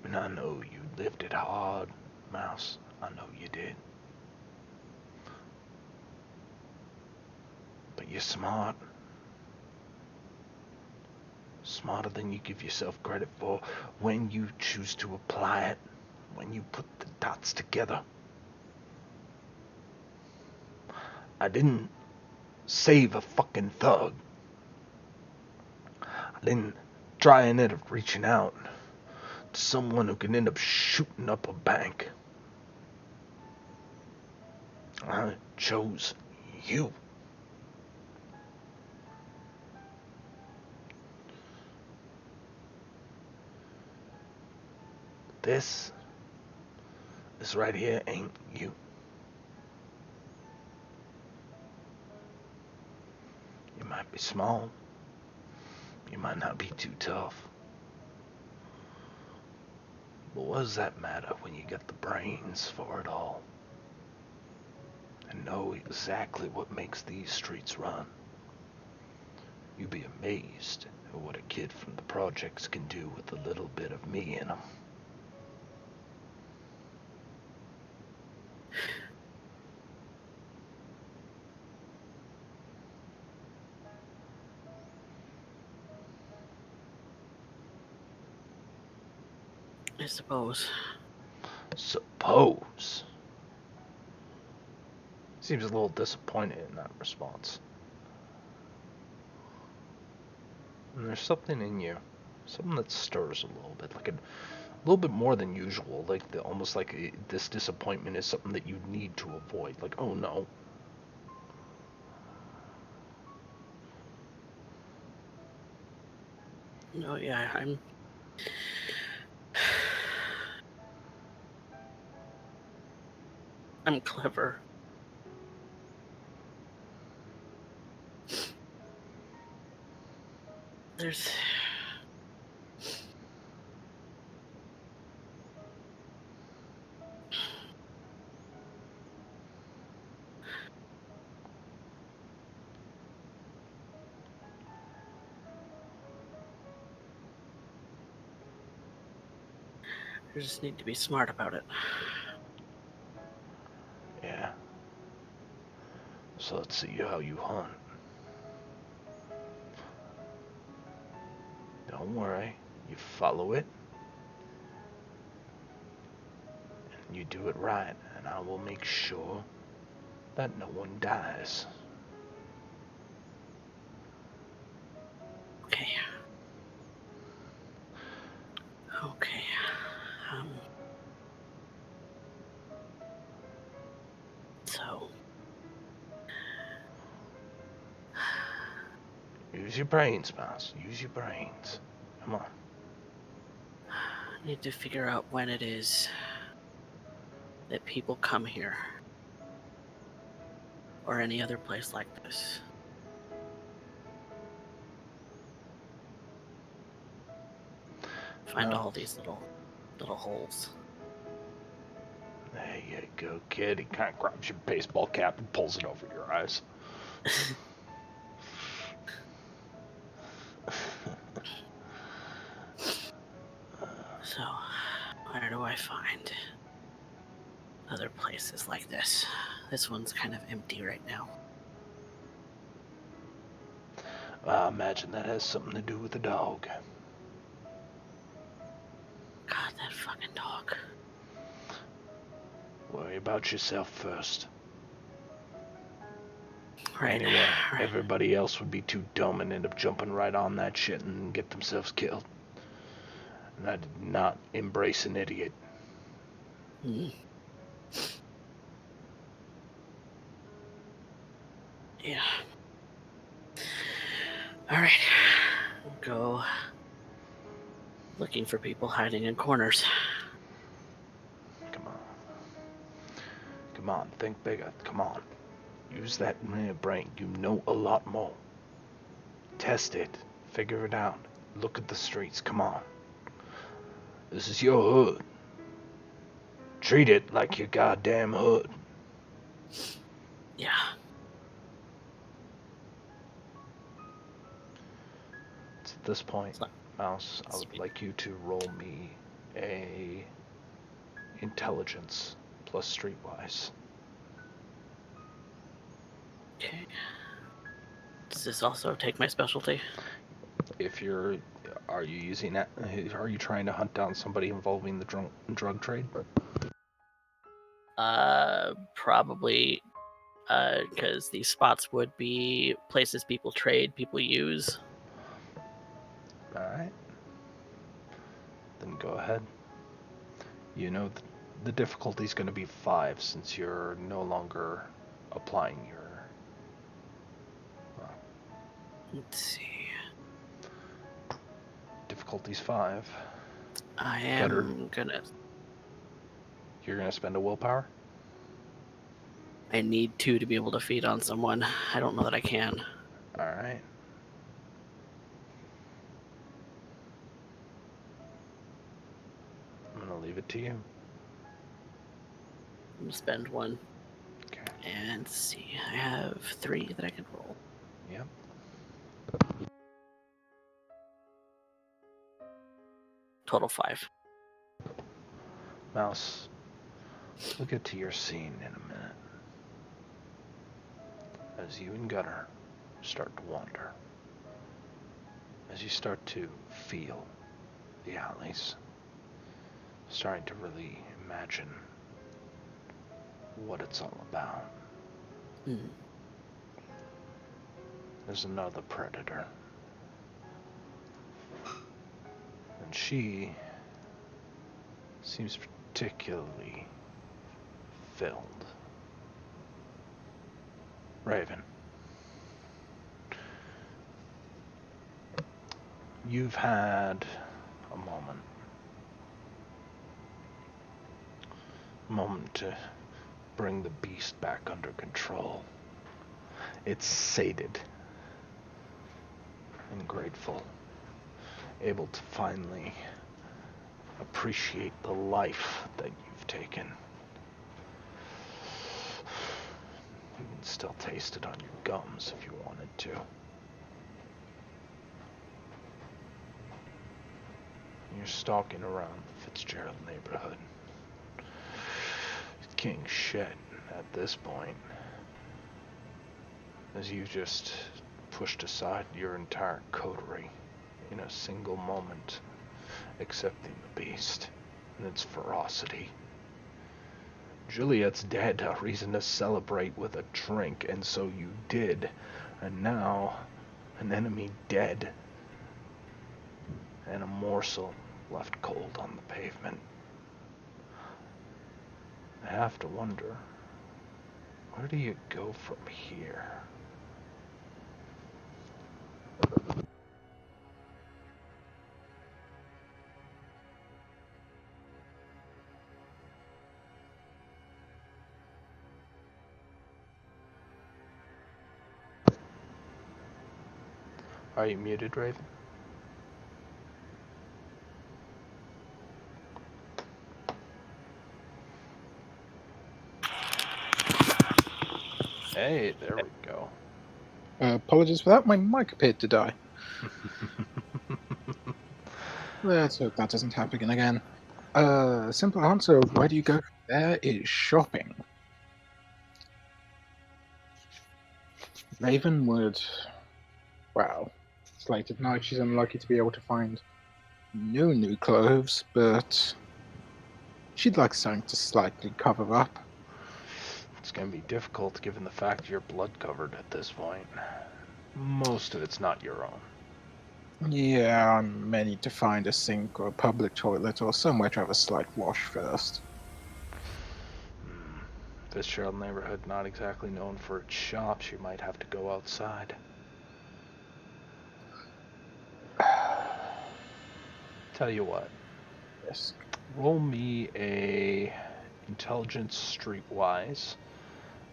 And I know you lived it hard, Mouse. I know you did. But you're smart. Smarter than you give yourself credit for when you choose to apply it, when you put the dots together. I didn't save a fucking thug. I didn't try and end up reaching out to someone who can end up shooting up a bank. I chose you. This right here ain't you. You might be small. You might not be too tough. But what does that matter when you get the brains for it all? And know exactly what makes these streets run. You'd be amazed at what a kid from the projects can do with a little bit of me in him. I suppose. Suppose. Seems a little disappointed in that response. And there's something in you, something that stirs a little bit, like a little bit more than usual, like almost like this disappointment is something that you need to avoid. Like, oh no. No, yeah, I'm clever. There's you just need to be smart about it. Yeah. So let's see how you hunt. Don't worry. You follow it. And you do it right. And I will make sure that no one dies. Okay. Okay. So Use your brains, Mouse. Use your brains. Come on. I need to figure out when it is that people come here. Or any other place like this. Find all these little holes. There you go, kid. He kind of grabs your baseball cap and pulls it over your eyes. So, where do I find other places like this? This one's kind of empty right now. I imagine that has something to do with the dog. God, that fucking dog. Worry about yourself first. Right. Anyway, right. everybody else would be too dumb and end up jumping right on that shit and get themselves killed. And I did not embrace an idiot. Mm. Yeah. Alright. Go looking for people hiding in corners. Come on. Come on, think bigger. Come on. Use that brain. You know a lot more. Test it. Figure it out. Look at the streets. Come on. This is your hood. Treat it like your goddamn hood. Yeah. It's at this point, Mouse, I would like you to roll me a intelligence plus streetwise. Okay. Does this also take my specialty? If you're, are you using that? Are you trying to hunt down somebody involving the drug trade? Probably. Because these spots would be places people trade, people use. All right. Then go ahead. You know the difficulty's going to be 5 since you're no longer applying your. Let's see. Difficulty's 5. I am gonna. You're gonna spend a willpower. I need 2 to be able to feed on someone. I don't know that I can. All right. I'm gonna leave it to you. I'm gonna spend 1. Okay. And let's see. I have 3 that I can roll. Yep. Total 5. Mouse, we'll get to your scene in a minute. As you and Gunnar start to wander, as you start to feel the alleys, starting to really imagine what it's all about. Mm. There's another predator. And she seems particularly filled. Raven. You've had a moment. A moment to bring the beast back under control. It's sated and grateful, able to finally appreciate the life that you've taken. You can still taste it on your gums if you wanted to. You're stalking around the Fitzgerald neighborhood. King shit at this point, as you just pushed aside your entire coterie in a single moment, accepting the beast and its ferocity. Juliet's dead, a reason to celebrate with a drink, and so you did. And now, an enemy dead, and a morsel left cold on the pavement. I have to wonder, where do you go from here? Are you muted, Raven? Hey, there we go. Apologies for that, my mic appeared to die. Let's hope that doesn't happen again. Simple answer of where do you go from there is shopping. Raven would... Well, it's late at night, she's unlucky to be able to find no new clothes, but she'd like something to slightly cover up. It's going to be difficult given the fact you're blood covered at this point. Most of it's not your own. Yeah, I may need to find a sink or a public toilet or somewhere to have a slight wash first. Fitzgerald neighborhood not exactly known for its shops. You might have to go outside. Tell you what. Yes. Roll me a intelligence streetwise,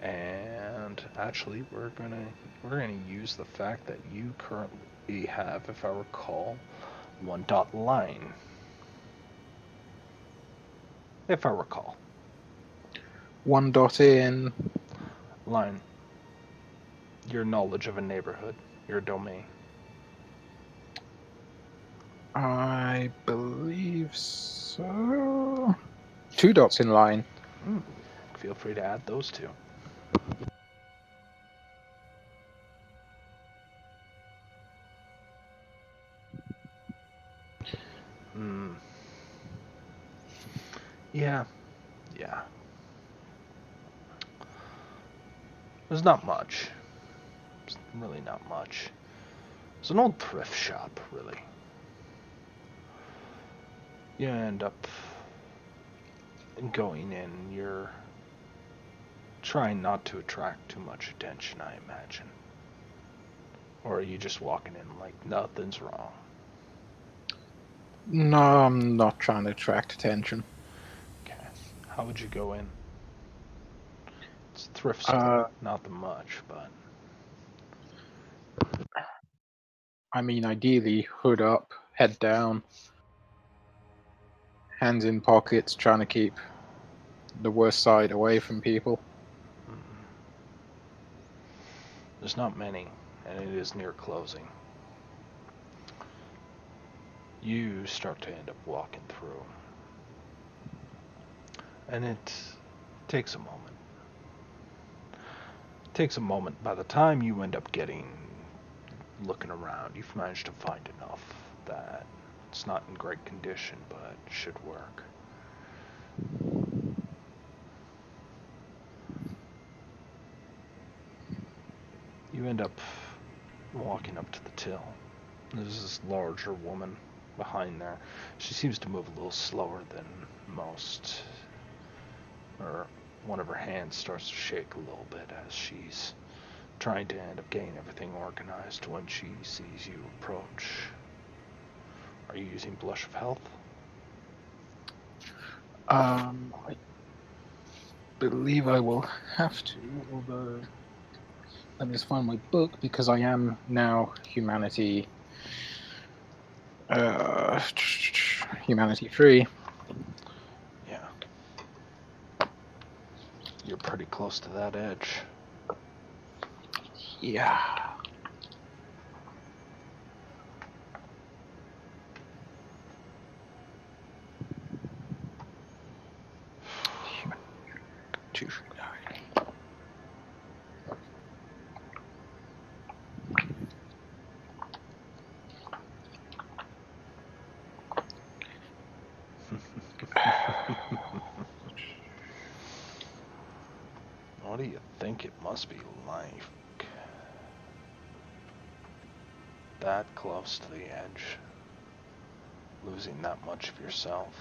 and actually we're gonna use the fact that you currently have, if I recall, 1 dot line. If I recall. 1 dot in. Line. Your knowledge of a neighborhood, your domain. I believe so. 2 dots in line. Feel free to add those two. Yeah. There's not much. There's really not much. It's an old thrift shop, really. You end up going in, you're trying not to attract too much attention, I imagine. Or are you just walking in like nothing's wrong? No, I'm not trying to attract attention. Okay. How would you go in? It's a thrift store, not that much, but... I mean, ideally, hood up, head down, hands in pockets, trying to keep the worst side away from people. There's not many, and it is near closing. You start to end up walking through, and it takes a moment. It takes a moment. By the time you end up looking around, you've managed to find enough that it's not in great condition, but should work. You end up walking up to the till. There's this larger woman behind there. She seems to move a little slower than most. One of her hands starts to shake a little bit as she's trying to end up getting everything organized when she sees you approach. Are you using Blush of Health? I believe I will have to, although let me just find my book because I am now humanity humanity 3. Yeah. You're pretty close to that edge. Yeah. Two. What do you think it must be like? That close to the edge. Losing that much of yourself.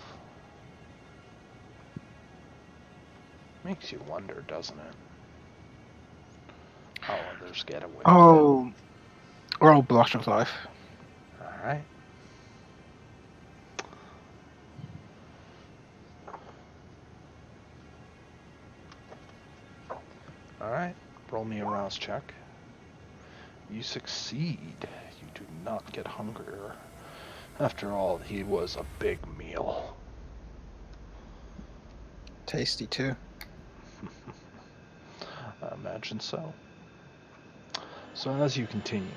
Makes you wonder, doesn't it? How others get away with Oh, roll Blush of Life. it. Alright. Alright. Roll me a rouse check. You succeed. You do not get hungrier. After all, he was a big meal. Tasty too. I imagine so. So as you continue,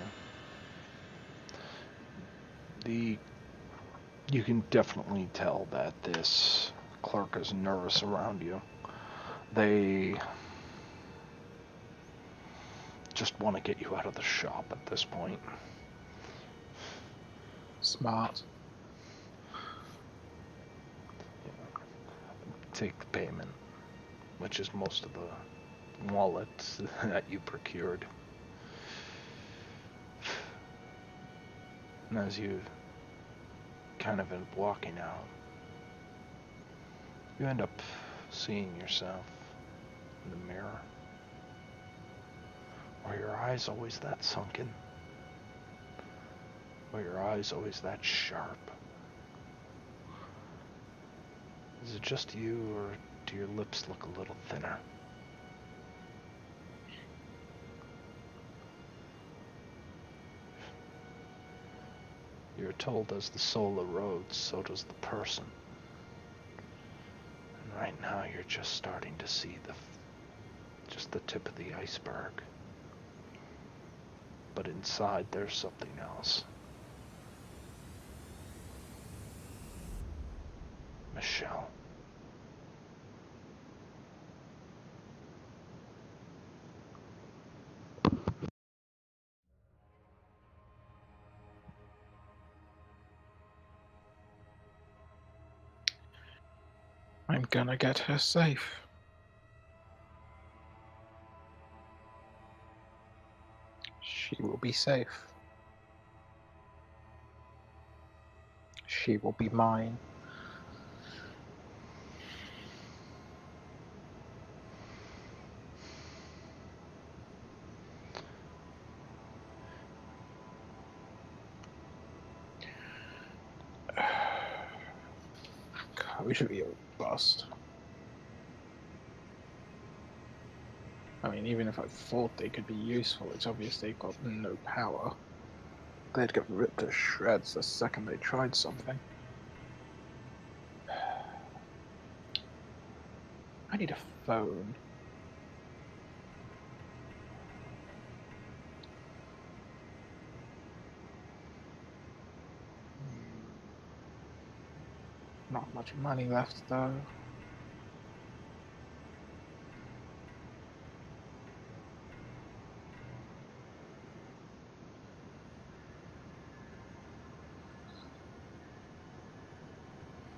you can definitely tell that this clerk is nervous around you. They just want to get you out of the shop at this point. Smart. Take the payment, which is most of the wallets that you procured. And as you kind of end up walking out, you end up seeing yourself in the mirror. Are your eyes always that sunken? Are your eyes always that sharp? Is it just you, or do your lips look a little thinner? You're told as the soul erodes, so does the person. And right now you're just starting to see just the tip of the iceberg. But inside there's something else. Michelle. I'm gonna get her safe. She will be safe. She will be mine. Totally a bust. I mean, even if I thought they could be useful, it's obvious they've got no power. They'd get ripped to shreds the second they tried something. I need a phone. Not much money left, though.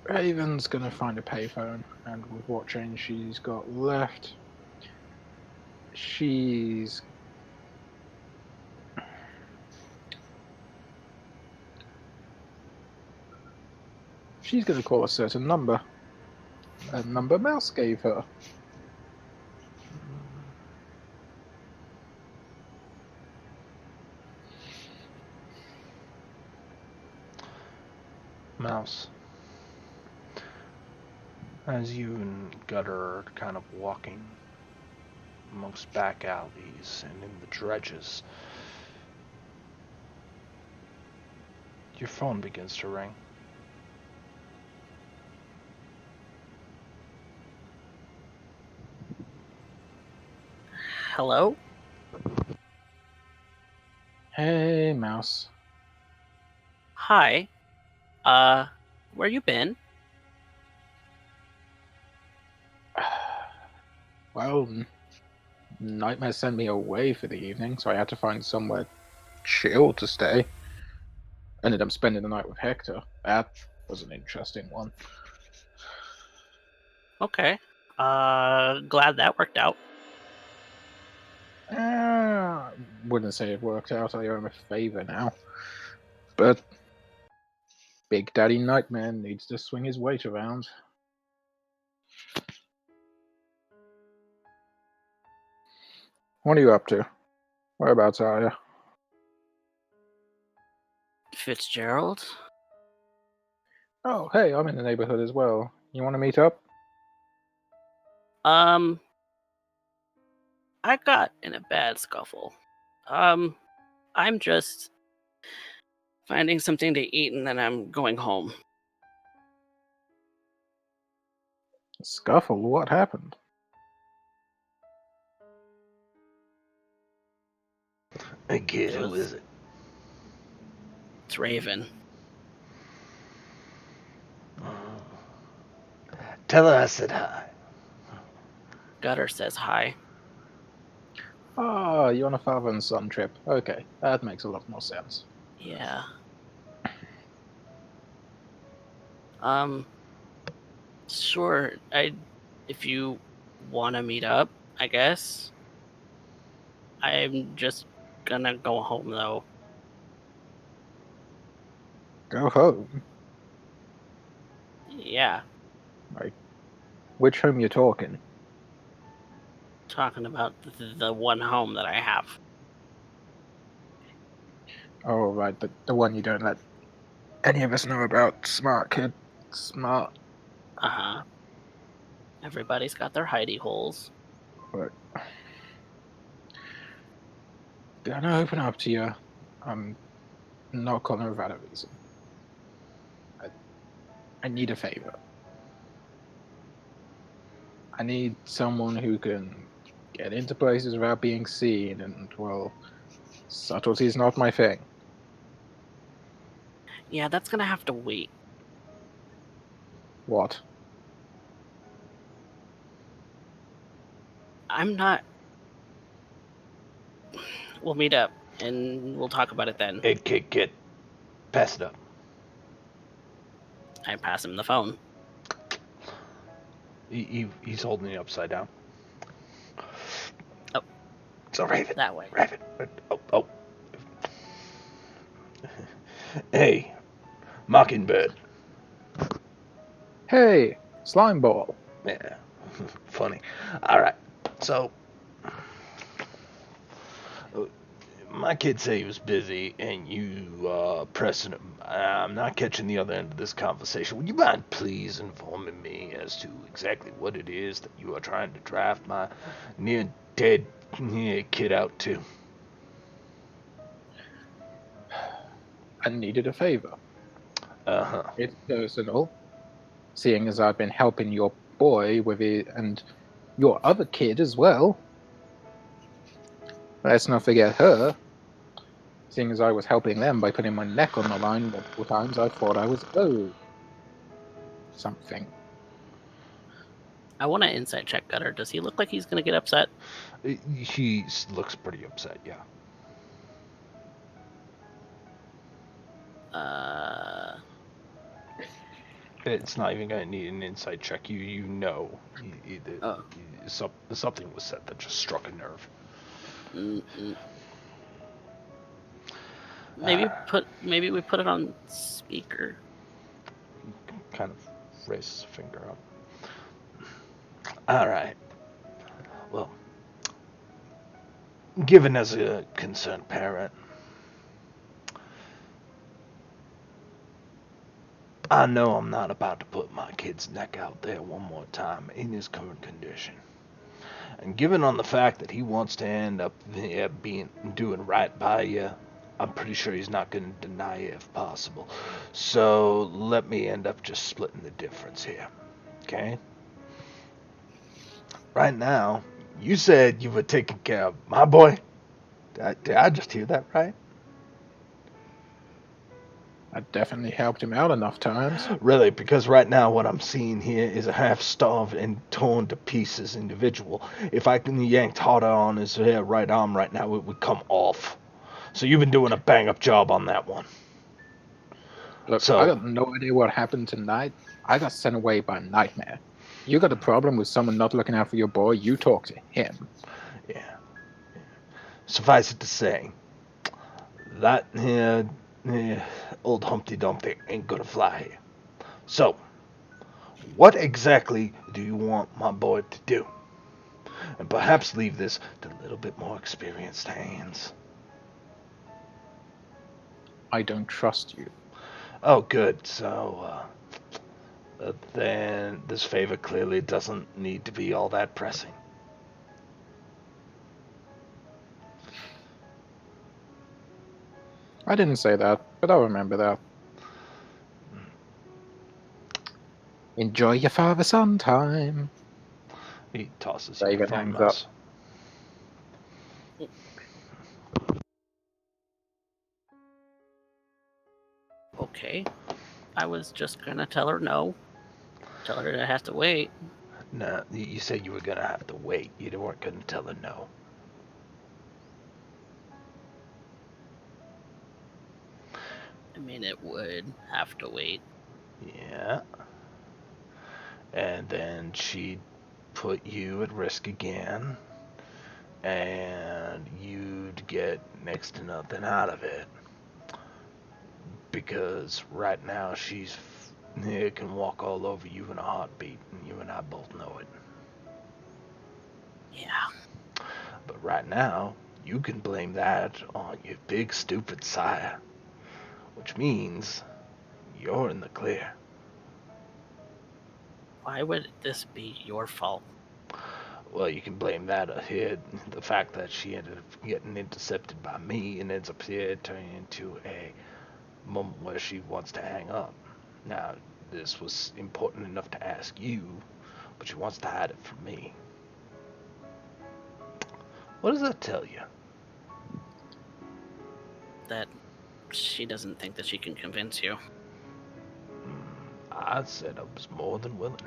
Raven's gonna find a payphone, and with what change she's got left, she's gonna call a certain number. A number Mouse gave her. Mouse, as you and Gutter are kind of walking amongst back alleys and in the dredges, your phone begins to ring. Hello? Hey, Mouse. Hi. Where you been? Well, Nightmare sent me away for the evening, so I had to find somewhere chill to stay. Ended up spending the night with Hector. That was an interesting one. Okay. Glad that worked out. Wouldn't say it worked out. I owe him a favor now. But Big Daddy Nightmare needs to swing his weight around. What are you up to? Whereabouts are you? Fitzgerald? Oh, hey, I'm in the neighborhood as well. You want to meet up? I got in a bad scuffle. I'm just finding something to eat and then I'm going home. Scuffle? What happened? Hey kid, who was- is it? It's Raven. Tell her I said hi. Gutter says hi. Oh, you're on a father and son trip. Okay, that makes a lot more sense. Yeah. Sure. If you want to meet up, I guess. I'm just gonna go home though. Go home? Yeah. Like, which home you talking? Talking about the one home that I have. Oh, right, the one you don't let any of us know about. Smart kid. Smart. Uh-huh. Everybody's got their hidey holes. But gonna open up to you. I'm not calling without a reason. I need a favor. I need someone who can get into places without being seen, and, well, subtlety's not my thing. Yeah, that's gonna have to wait. What? I'm not. We'll meet up and we'll talk about it then. Hey kid, pass it up. I pass him the phone. He's holding it upside down. Oh. So Raven. That way. Raven. Oh. Hey, Mockingbird. Hey, slime ball. Yeah, funny. All right, so my kid said he was busy, and you pressing him. I'm not catching the other end of this conversation. Would you mind please informing me as to exactly what it is that you are trying to draft my near dead kid out to? I needed a favor. Uh-huh. It's personal, seeing as I've been helping your boy with it and your other kid as well. Let's not forget her. Seeing as I was helping them by putting my neck on the line multiple times, I thought I was owed something. I want to insight check Gutter. Does he look like he's gonna get upset? He looks pretty upset, yeah. It's not even going to need an insight check. You know Oh. something was said that just struck a nerve. Maybe we put it on speaker. Kind of raises a finger up. All right. Well, given as a concerned parent, I know I'm not about to put my kid's neck out there one more time in his current condition. And given on the fact that he wants to end up doing right by you, I'm pretty sure he's not going to deny you if possible. So let me end up just splitting the difference here. Okay? Right now, you said you were taking care of my boy. Did I just hear that right? I definitely helped him out enough times. Really, because right now what I'm seeing here is a half-starved and torn to pieces individual. If I can yanked harder on his right arm right now, it would come off. So you've been doing a bang-up job on that one. Look, So- I got no idea what happened tonight. I got sent away by Nightmare. You got a problem with someone not looking out for your boy, you talk to him. Yeah. Suffice it to say, that old Humpty Dumpty ain't gonna fly here. So, what exactly do you want my boy to do? And perhaps leave this to a little bit more experienced hands. I don't trust you. Oh, good. So, then this favor clearly doesn't need to be all that pressing. I didn't say that, but I'll remember that. Enjoy your father-son time. He tosses Raven you a phone hangs mouse. Okay. I was just gonna tell her no. Tell her to have to wait. No, you said you were gonna have to wait. You weren't gonna tell her no. I mean, it would have to wait. Yeah. And then she'd put you at risk again. And you'd get next to nothing out of it. Because right now she's can walk all over you in a heartbeat, and you and I both know it. Yeah. But right now, you can blame that on your big stupid sire. Which means you're in the clear. Why would this be your fault? Well, you can blame that here, the fact that she ended up getting intercepted by me and ends up here turning into a moment where she wants to hang up. Now, this was important enough to ask you, but she wants to hide it from me. What does that tell you? That she doesn't think that she can convince you. I said I was more than willing.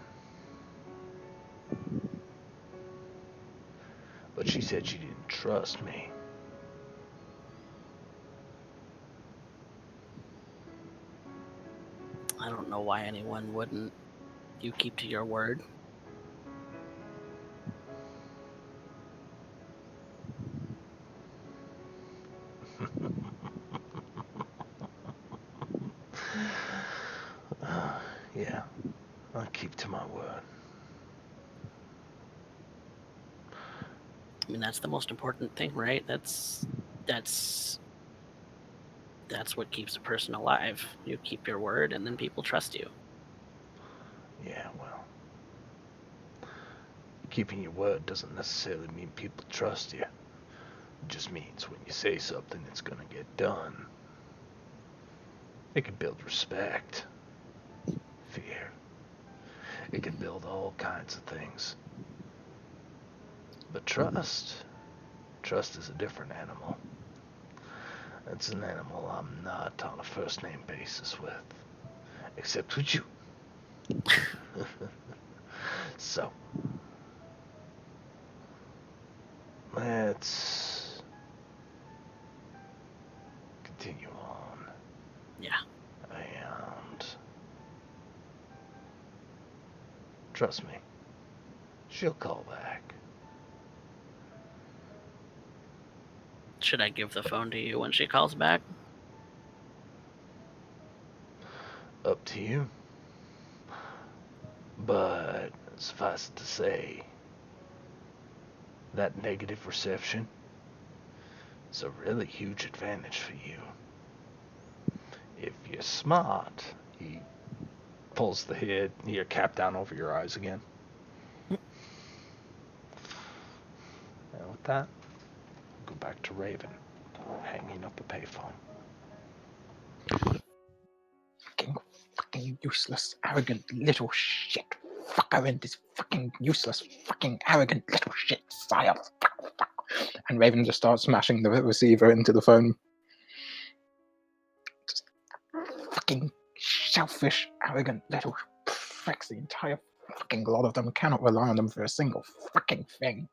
But she said she didn't trust me. I don't know why anyone wouldn't. You keep to your word. Yeah, I'll keep to my word. I mean, that's the most important thing, right? That's what keeps a person alive. You keep your word, and then people trust you. Yeah, well, keeping your word doesn't necessarily mean people trust you. It just means when you say something, it's gonna get done. It can build respect, fear. It can build all kinds of things. But trust is a different animal. It's an animal I'm not on a first name basis with. Except with you. So, let's continue on. Yeah. And trust me, she'll call back. Should I give the phone to you when she calls back? Up to you. But suffice it to say, that negative reception is a really huge advantage for you. If you're smart, you pulls your cap down over your eyes again. And with that, go back to Raven, hanging up a payphone. Fucking useless, arrogant little shit fucker and this fucking useless, fucking arrogant little shit sire. Fuck. And Raven just starts smashing the receiver into the phone. Just fucking selfish, arrogant little pricks. The entire fucking lot of them. Cannot rely on them for a single fucking thing.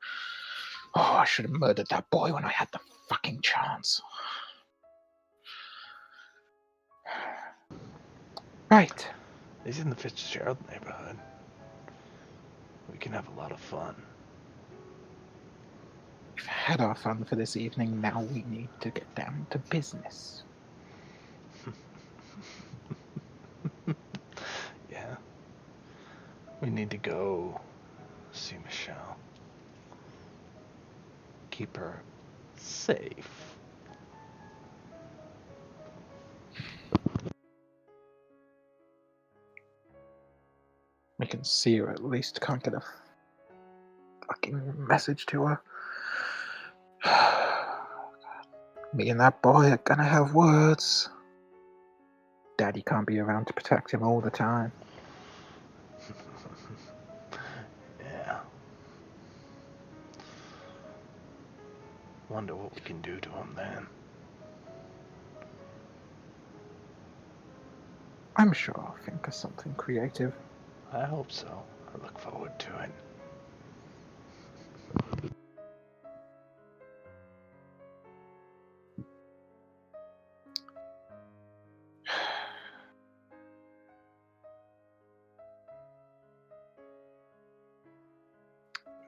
Oh, I should have murdered that boy when I had the fucking chance. Right. He's in the Fitzgerald neighborhood. We can have a lot of fun. We've had our fun for this evening. Now we need to get down to business. Yeah. We need to go see Michelle. Keep her safe. We can see her at least. Can't get a fucking message to her. Me and that boy are gonna have words. Daddy can't be around to protect him all the time. Yeah. Wonder what we can do to him then. I'm sure I'll think of something creative. I hope so. I look forward to it.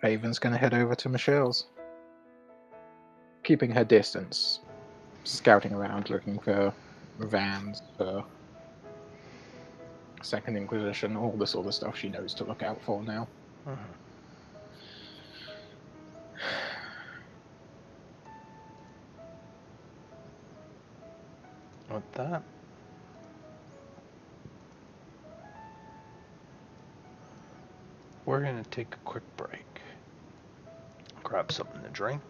Raven's gonna head over to Michelle's, keeping her distance, scouting around looking for vans, for Second Inquisition, all the sort of stuff she knows to look out for now. Mhm. With that, we're gonna take a quick break. Grab something to drink.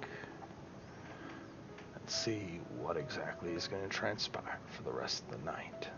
And see what exactly is going to transpire for the rest of the night.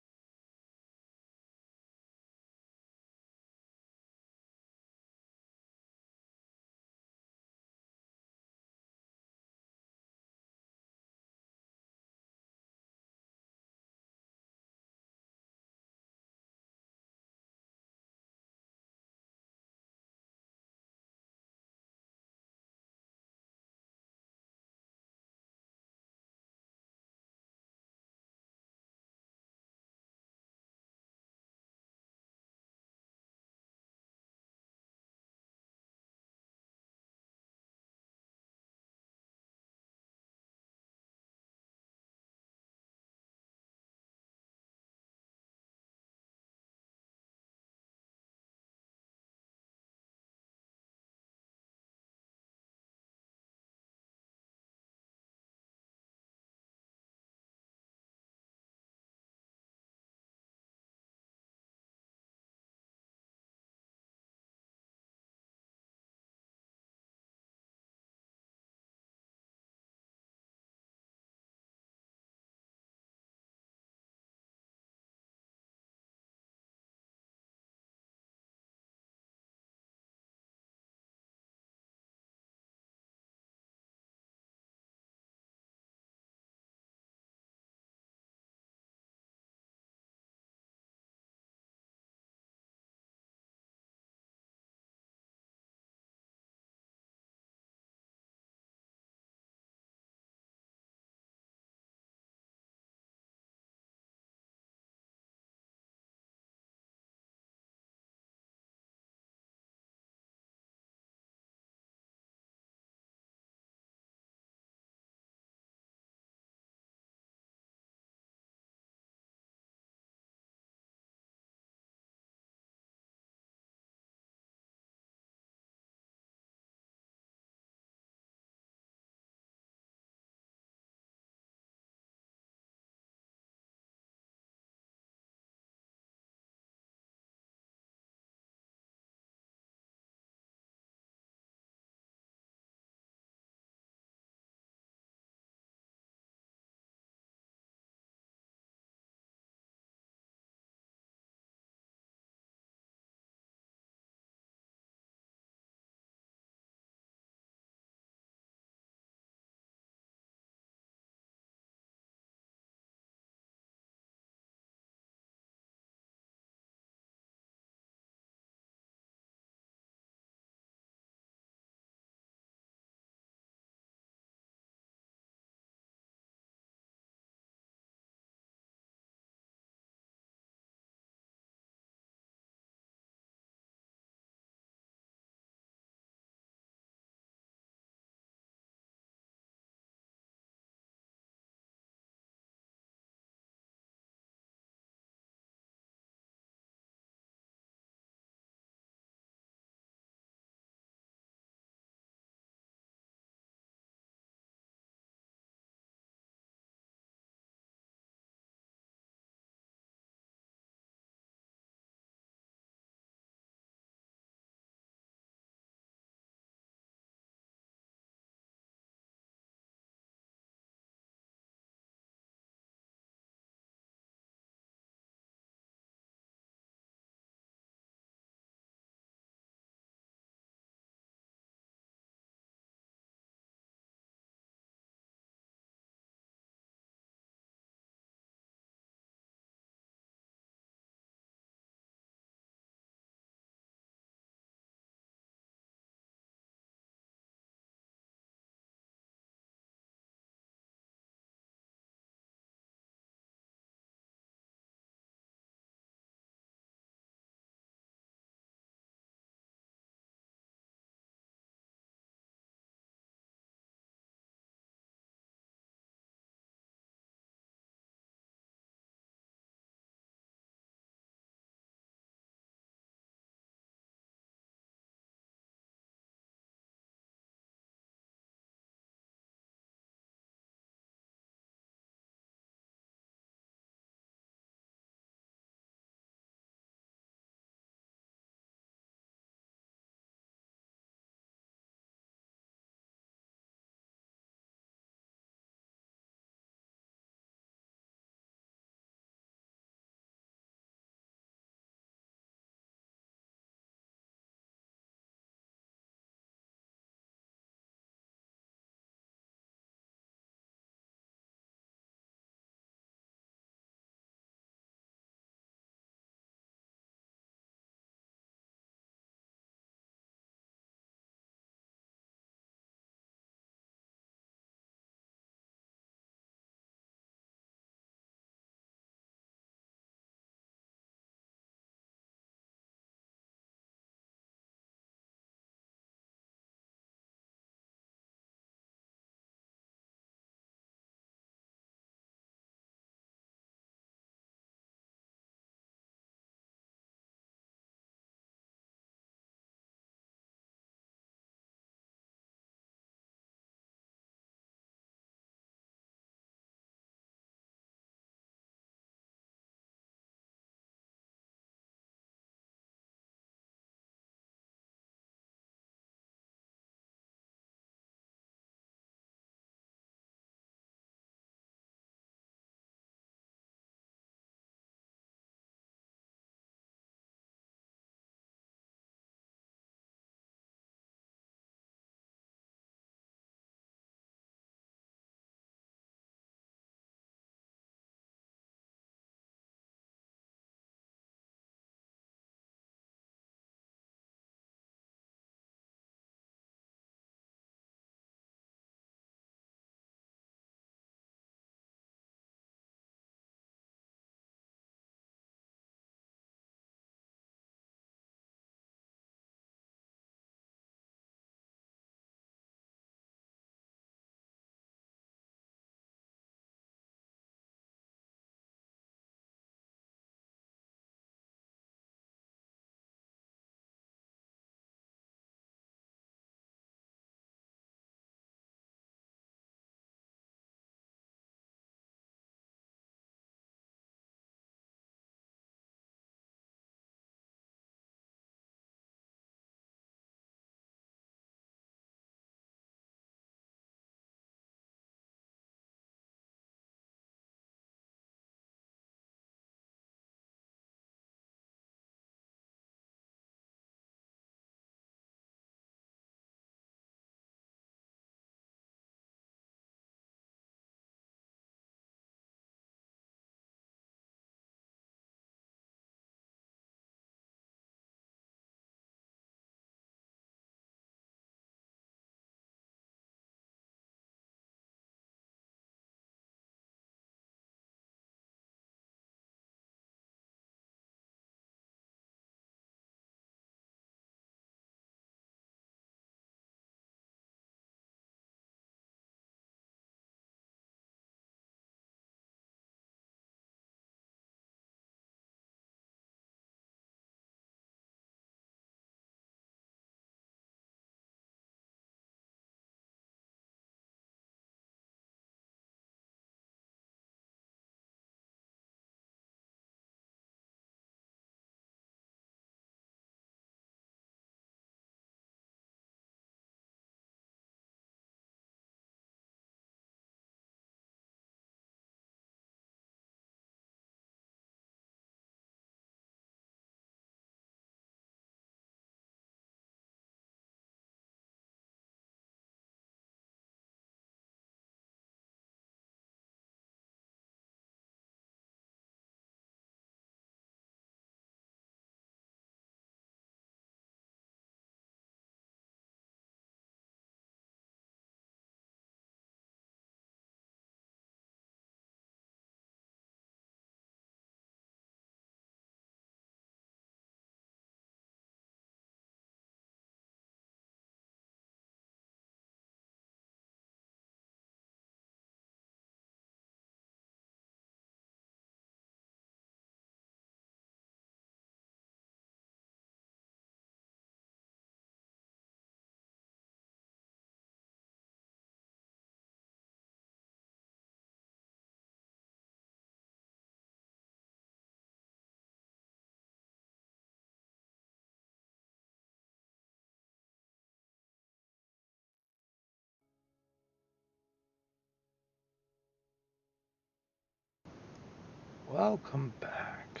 Welcome back.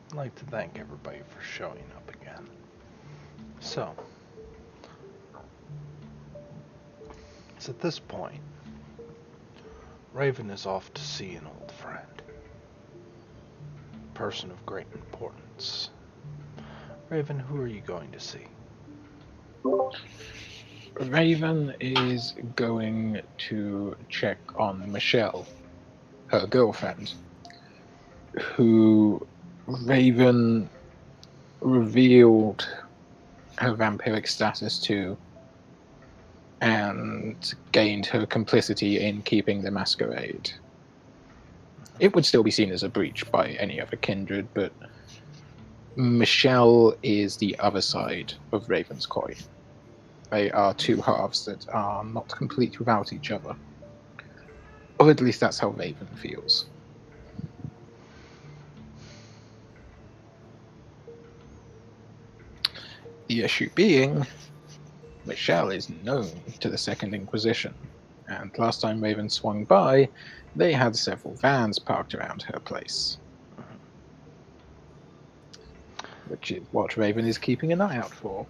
I'd like to thank everybody for showing up again. So, it's at this point, Raven is off to see an old friend, a person of great importance. Raven, who are you going to see? Raven is going to check on Michelle, her girlfriend, who Raven revealed her vampiric status to and gained her complicity in keeping the masquerade. It would still be seen as a breach by any other kindred, but Michelle is the other side of Raven's coin. They are two halves that are not complete without each other. Or at least that's how Raven feels. The issue being, Michelle is known to the Second Inquisition, and last time Raven swung by, they had several vans parked around her place. Which is what Raven is keeping an eye out for.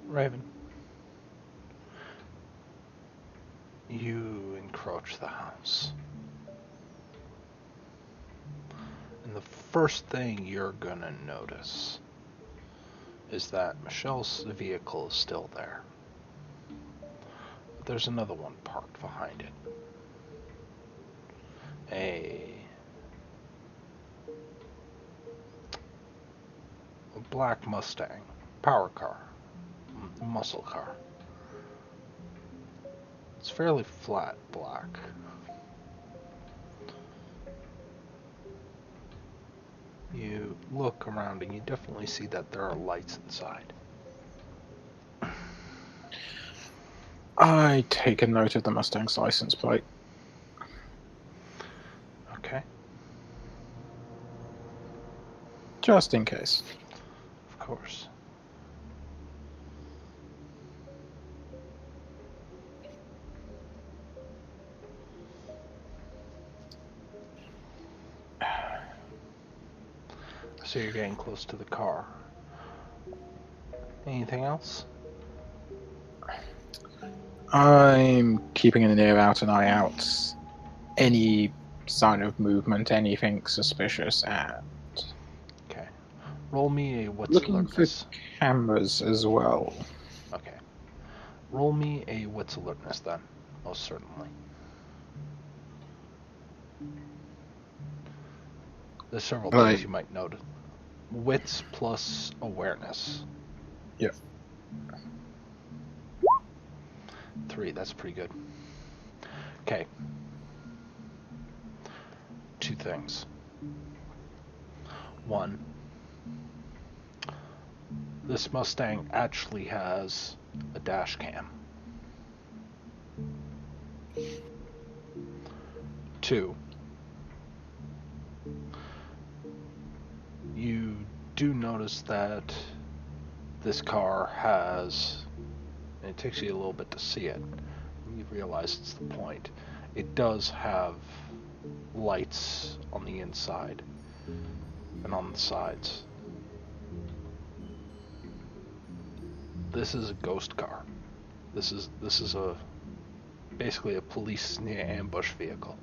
Raven, you encroach the house. And the first thing you're gonna notice is that Michelle's vehicle is still there. But there's another one parked behind it. A black Mustang, power car, muscle car. It's fairly flat black. You look around and you definitely see that there are lights inside. I take a note of the Mustang's license plate. Okay, Just in case. of course. So you're getting close to the car. Anything else? I'm keeping an ear out, an eye out. Any sign of movement, anything suspicious, and Okay. Roll me a what's looking alertness. for cameras as well. Okay. Roll me a what's alertness then. Most certainly. There's several Right. things you might notice. Wits plus awareness. Yeah. 3, that's pretty good. Okay. 2 things. 1, this Mustang actually has a dash cam. 2, you do notice that this car has, and it takes you a little bit to see it, you realize it's the point, it does have lights on the inside and on the sides. This is a ghost car. This is a basically a police ambush vehicle.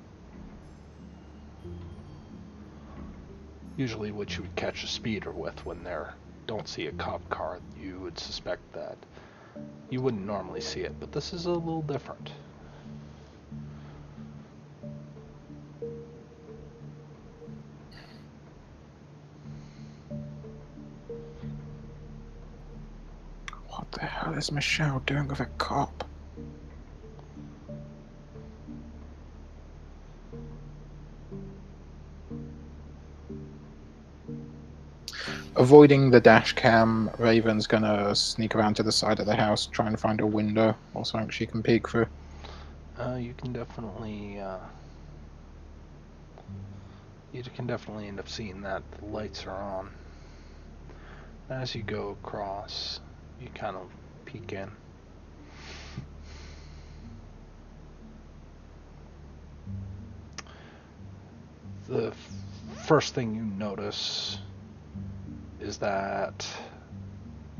Usually what you would catch a speeder with when they don't see a cop car, you would suspect that you wouldn't normally see it, but this is a little different. What the hell is Michelle doing with a cop? Avoiding the dash cam, Raven's gonna sneak around to the side of the house, try and find a window or something she can peek through. You can definitely end up seeing that the lights are on. As you go across, you kind of peek in. The first thing you notice is that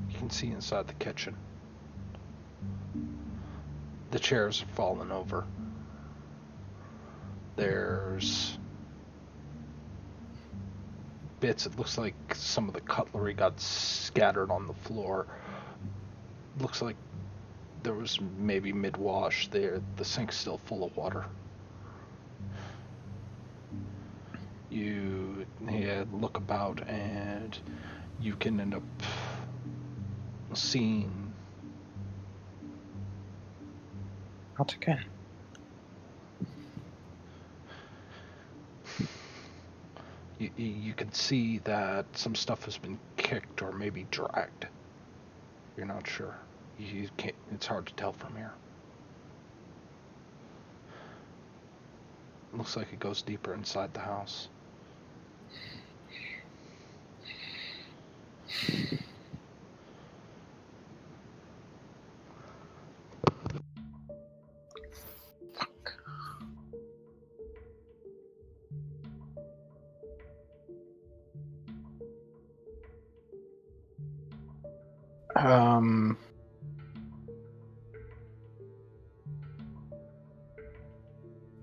you can see inside the kitchen. The chairs have fallen over. There's bits, it looks like some of the cutlery got scattered on the floor. Looks like there was maybe mid-wash there. The sink's still full of water. You look about and you can end up seeing Not again. you can see that some stuff has been kicked or maybe dragged. You're not sure. You can't. It's hard to tell from here. Looks like it goes deeper inside the house.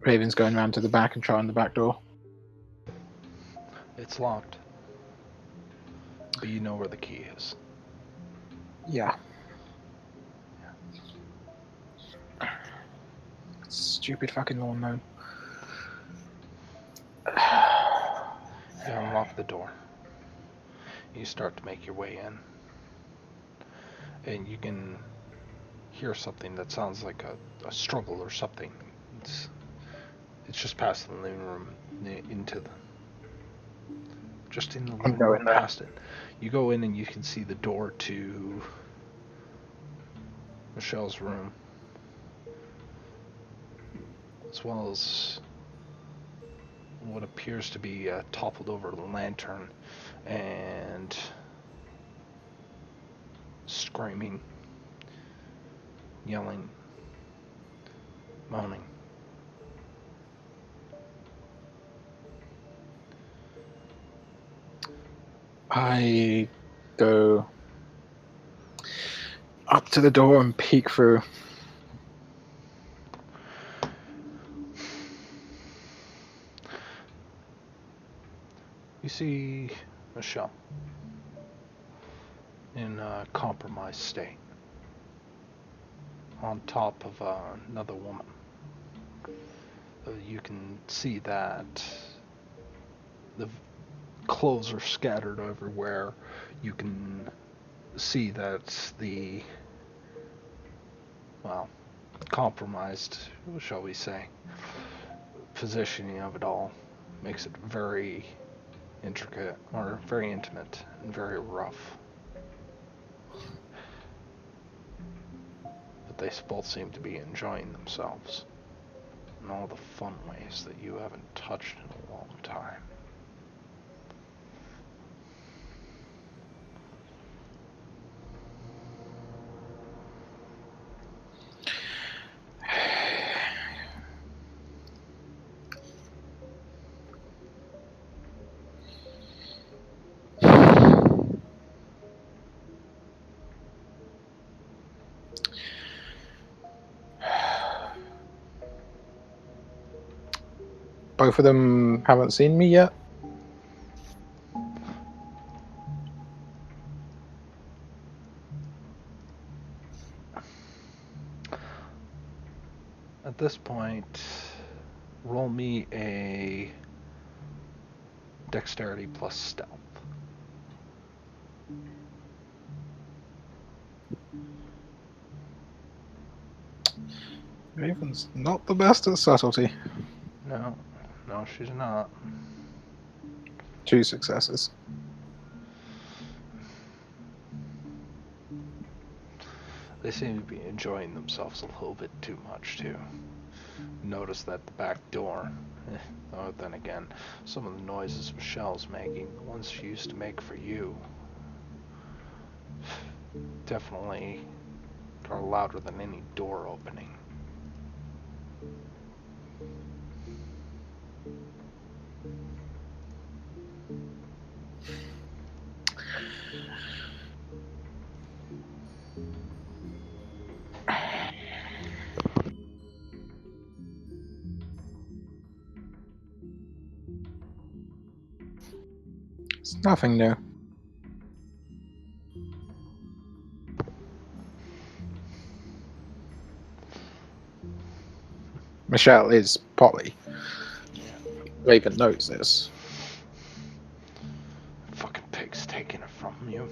Raven's going around to the back and trying the back door. It's locked. But you know where the key is. Yeah. Stupid fucking lawnmower. You unlock the door. You start to make your way in. And you can hear something that sounds like a struggle or something. It's just past the living room into the... Just in the living room past it. You go in and you can see the door to Michelle's room. As well as what appears to be a toppled over lantern and screaming, yelling, moaning. I go up to the door and peek through. You see Michelle in a compromised state on top of another woman. You can see that the clothes are scattered everywhere. You can see that the, well, compromised, shall we say, positioning of it all makes it very intricate, or very intimate, and very rough. But they both seem to be enjoying themselves in all the fun ways that you haven't touched in a long time. Both of them haven't seen me yet. At this point, roll me a dexterity plus stealth. Raven's not the best at subtlety. No, she's not. 2 successes. They seem to be enjoying themselves a little bit too much, too. Notice that the back door, oh, then again, some of the noises Michelle's making, the ones she used to make for you, definitely are louder than any door opening. It's nothing new. Michelle is Polly. Yeah. Raven knows this. Fucking pig's taking it from you.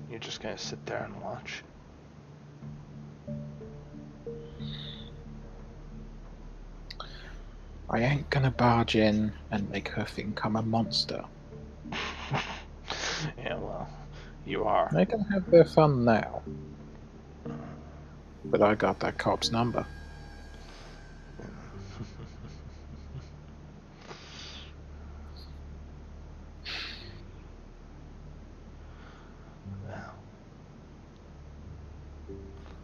You're just gonna sit there and watch. I ain't gonna barge in and make her think I'm a monster. Yeah, well, you are. They can have their fun now. But I got that cop's number. Well,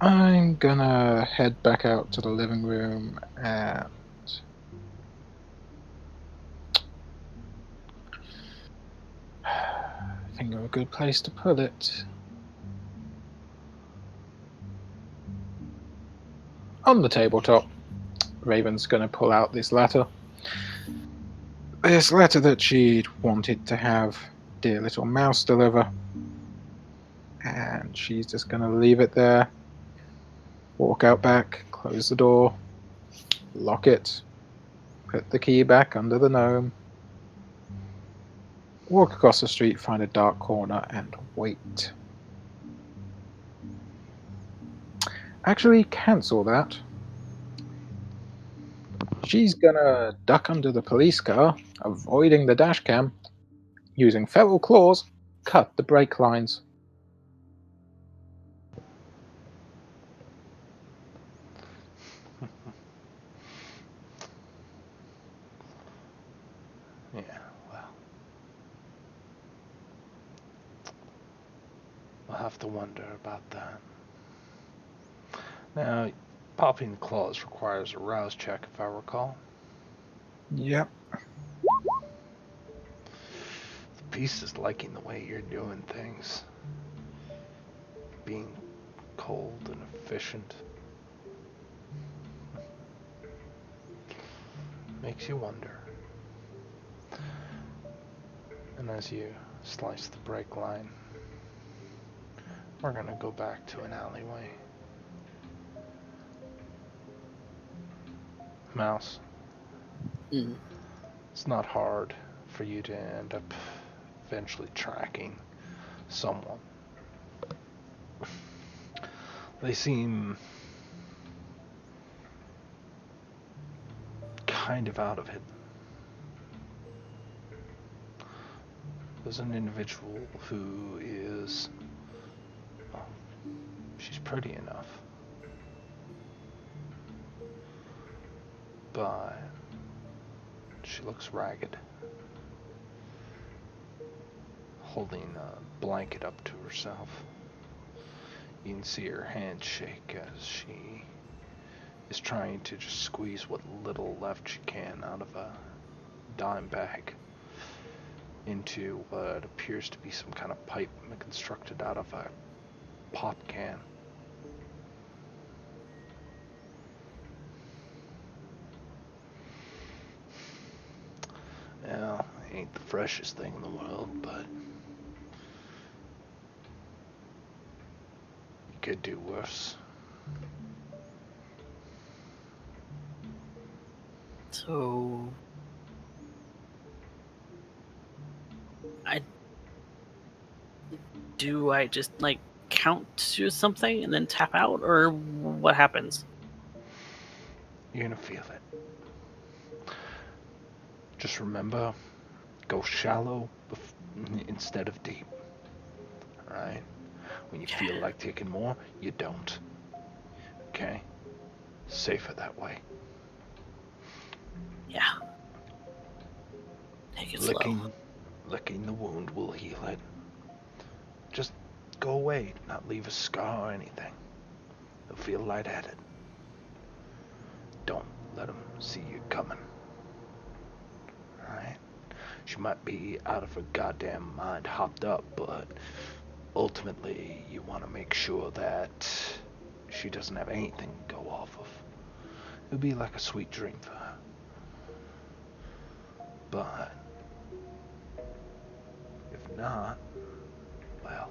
I'm gonna head back out to the living room and think of a good place to put it. On the tabletop, Raven's gonna pull out this letter. This letter that she'd wanted to have dear little mouse deliver. And she's just gonna leave it there. Walk out back, close the door, lock it, put the key back under the gnome, walk across the street, find a dark corner, and wait. Actually, cancel that. She's gonna duck under the police car, avoiding the dash cam, using feral claws, cut the brake lines. yeah, well. We'll have to wonder about that. Now, popping the claws requires a rouse check, if I recall. Yep. The beast is liking the way you're doing things. Being cold and efficient. Makes you wonder. And as you slice the brake line, we're gonna go back to an alleyway. Mouse, Mm. it's not hard for you to end up eventually tracking someone. They seem kind of out of it. There's an individual who is, well, she's pretty enough, but she looks ragged, holding a blanket up to herself. You can see her hand shake as she is trying to just squeeze what little left she can out of a dime bag into what appears to be some kind of pipe constructed out of a pop can. Well, ain't the freshest thing in the world, but you could do worse. So I just like count to something and then tap out, or what happens? You're gonna feel it. Just remember, go shallow instead of deep. Alright? When you feel like taking more, you don't. Okay? Safer that way. Yeah. Take it slow. Licking the wound will heal it. Just go away, not leave a scar or anything. They'll feel lightheaded. Don't let them see you coming. Alright? She might be out of her goddamn mind, hopped up, but ultimately you want to make sure that she doesn't have anything to go off of. It'll be like a sweet dream for her. But if not, well,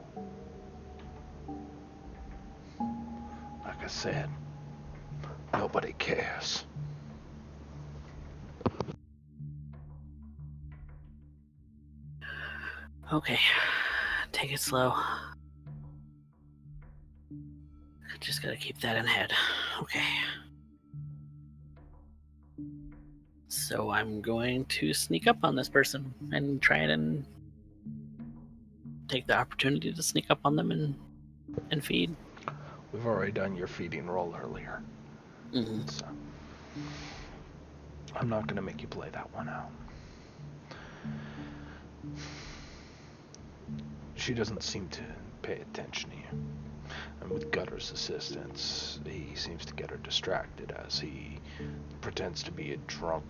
like I said, nobody cares. Okay. Take it slow. Just gotta keep that in head. Okay. So I'm going to sneak up on this person and try and take the opportunity to sneak up on them and feed. We've already done your feeding roll earlier. Mm-hmm. So I'm not going to make you play that one out. She doesn't seem to pay attention to you. And with Gutter's assistance, he seems to get her distracted as he pretends to be a drunk,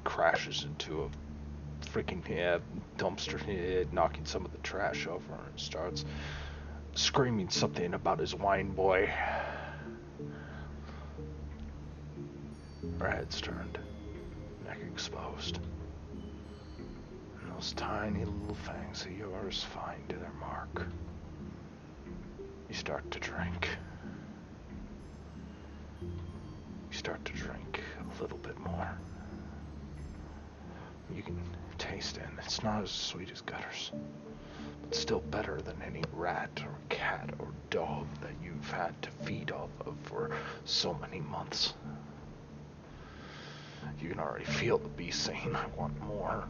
crashes into a freaking dumpster, knocking some of the trash over, and starts screaming something about his wine boy. Her head's turned, neck exposed. And those tiny little fangs of yours find their mark. You start to drink. You start to drink a little bit more. You can taste it, and it's not as sweet as Gutter's, but still better than any rat or cat or dog that you've had to feed off of for so many months. You can already feel the beast saying, I want more.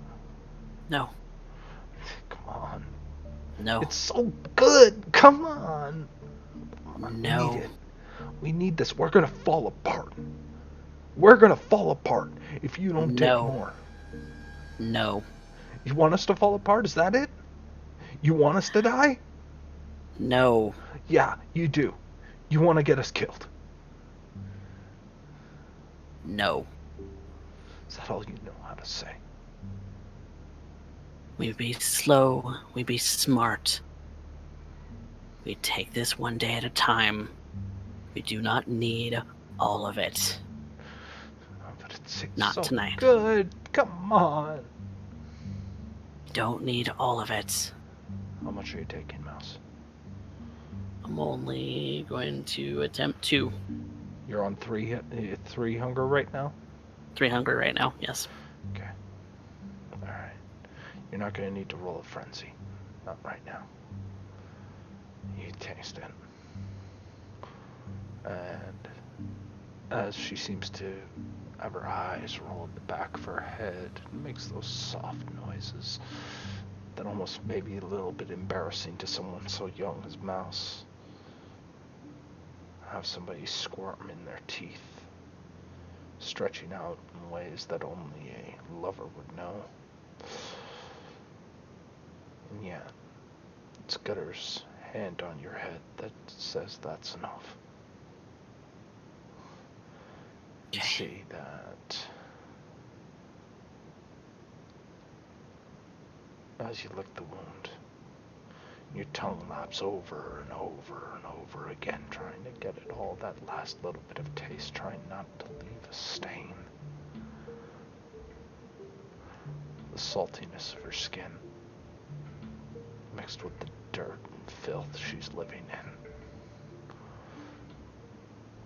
No. Come on. No. It's so good. Come on. No. We need it. We need this. We're gonna fall apart. We're gonna fall apart if you don't take more. No. You want us to fall apart? Is that it? You want us to die? No. Yeah, you do. You want to get us killed. No. Is that all you know how to say? We be slow. We be smart. We take this one day at a time. We do not need all of it. Oh, but it's Not so tonight. good. Come on. Don't need all of it. How much are you taking, Mouse? I'm only going to attempt 2. You're on 3 hunger right now? 3 hunger right now, yes. Okay. Alright. You're not going to need to roll a frenzy. Not right now. You taste it. And as she seems to have her eyes roll at the back of her head, and makes those soft noises that almost may be a little bit embarrassing to someone so young as Mouse. Have somebody squirm in their teeth, stretching out in ways that only a lover would know. And yet, it's Gutter's hand on your head that says that's enough. You see that as you lick the wound, your tongue laps over and over and over again, trying to get it all that last little bit of taste, trying not to leave a stain. The saltiness of her skin, mixed with the dirt and filth she's living in,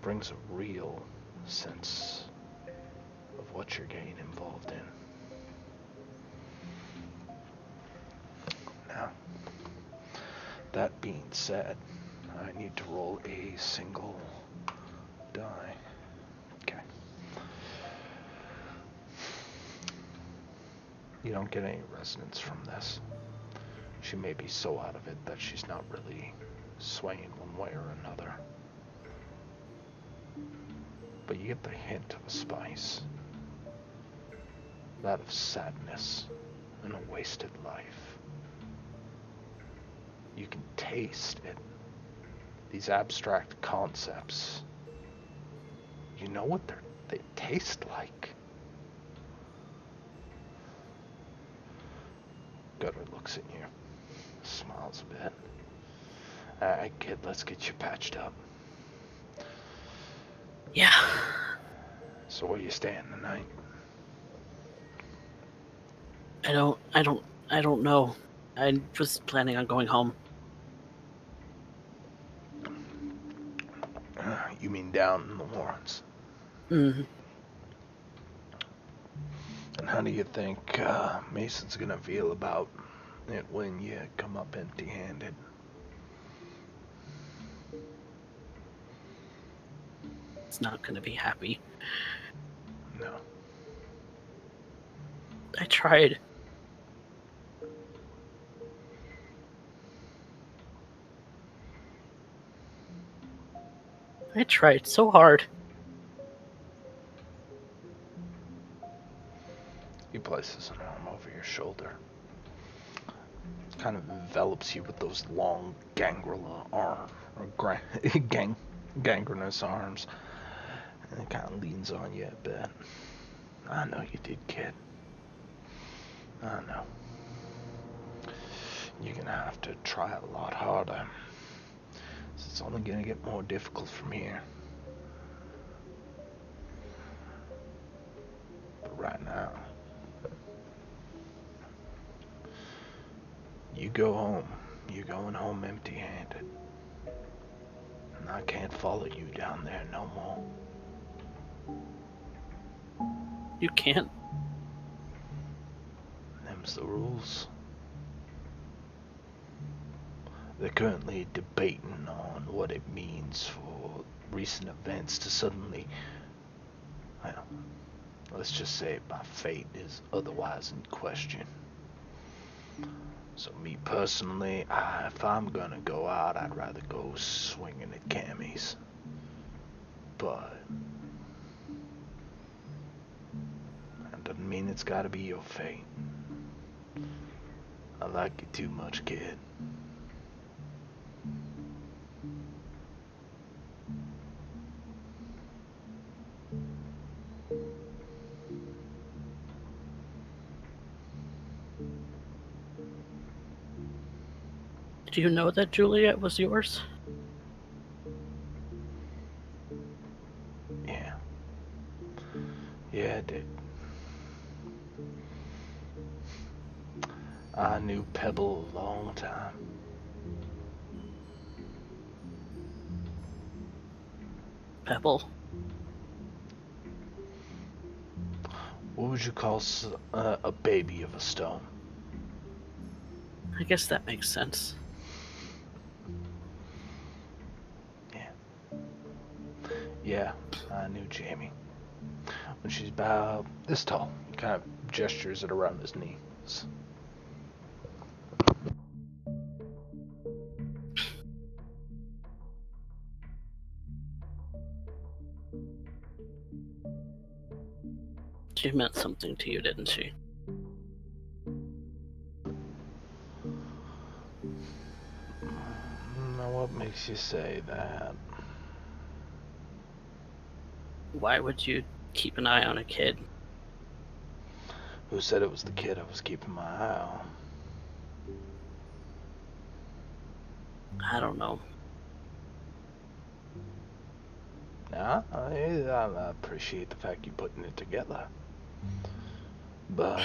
brings a real sense of what you're getting involved in. Now, that being said, I need to roll a single die. Okay. You don't get any resonance from this. She may be so out of it that she's not really swaying one way or another. But you get the hint of a spice. that of sadness and a wasted life. You can taste it. These abstract concepts. You know what they taste like. Gutter looks at you, smiles a bit. Alright, kid, let's get you patched up. Yeah. So where you staying tonight? I don't know. I was planning on going home. You mean down in the Warrens? Mm. And how do you think Mason's gonna feel about it when you come up empty-handed? It's not gonna be happy. No. I tried. I tried so hard. He places an arm over your shoulder. Kind of envelops you with those long gangrenous arms, or gangrenous arms. And it kind of leans on you a bit. I know you did, kid. I know. You're gonna have to try a lot harder. It's only gonna get more difficult from here. But right now, you go home. You're going home empty-handed. And I can't follow you down there no more. You can't. Them's the rules. They're currently debating on what it means for recent events to suddenly, well, let's just say my fate is otherwise in question. So me personally, if I'm gonna go out, I'd rather go swinging at camis. But that doesn't mean it's gotta be your fate. I like you too much, kid. Do you know that Juliet was yours? Yeah. Yeah, I did. I knew Pebble a long time. Pebble. What would you call a baby of a stone? I guess that makes sense. Yeah, I knew Jamie. When she's about this tall, he kind of gestures it around his knees. She meant something to you, didn't she? Now, what makes you say that? Why would you keep an eye on a kid? Who said it was the kid I was keeping my eye on? I don't know. Nah, I appreciate the fact you putting it together. But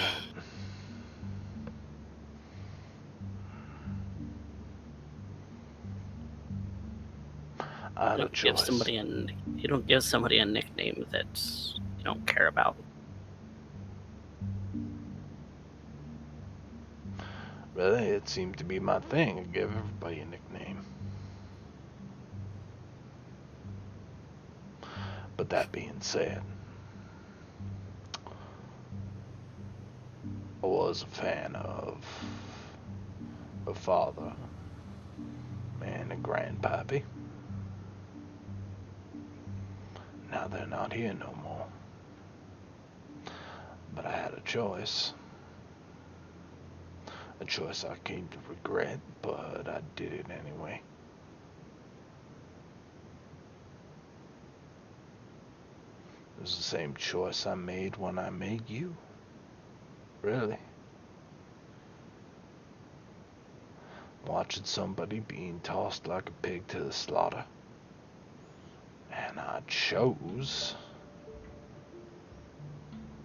I You had a don't give choice. you don't give somebody a nickname that you don't care about. Really, it seemed to be my thing. I give everybody a nickname. But that being said, I was a fan of a father and a grandpappy. Now they're not here no more. But I had a choice. A choice I came to regret, but I did it anyway. It was the same choice I made when I made you. Really. Watching somebody being tossed like a pig to the slaughter. And I chose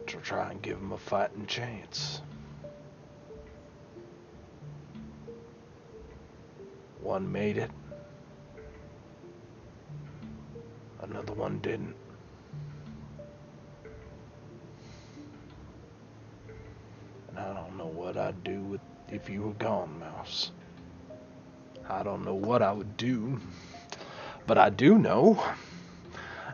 to try and give him a fighting chance. One made it. Another one didn't. And I don't know what I'd do if you were gone, Mouse. I don't know what I would do. But I do know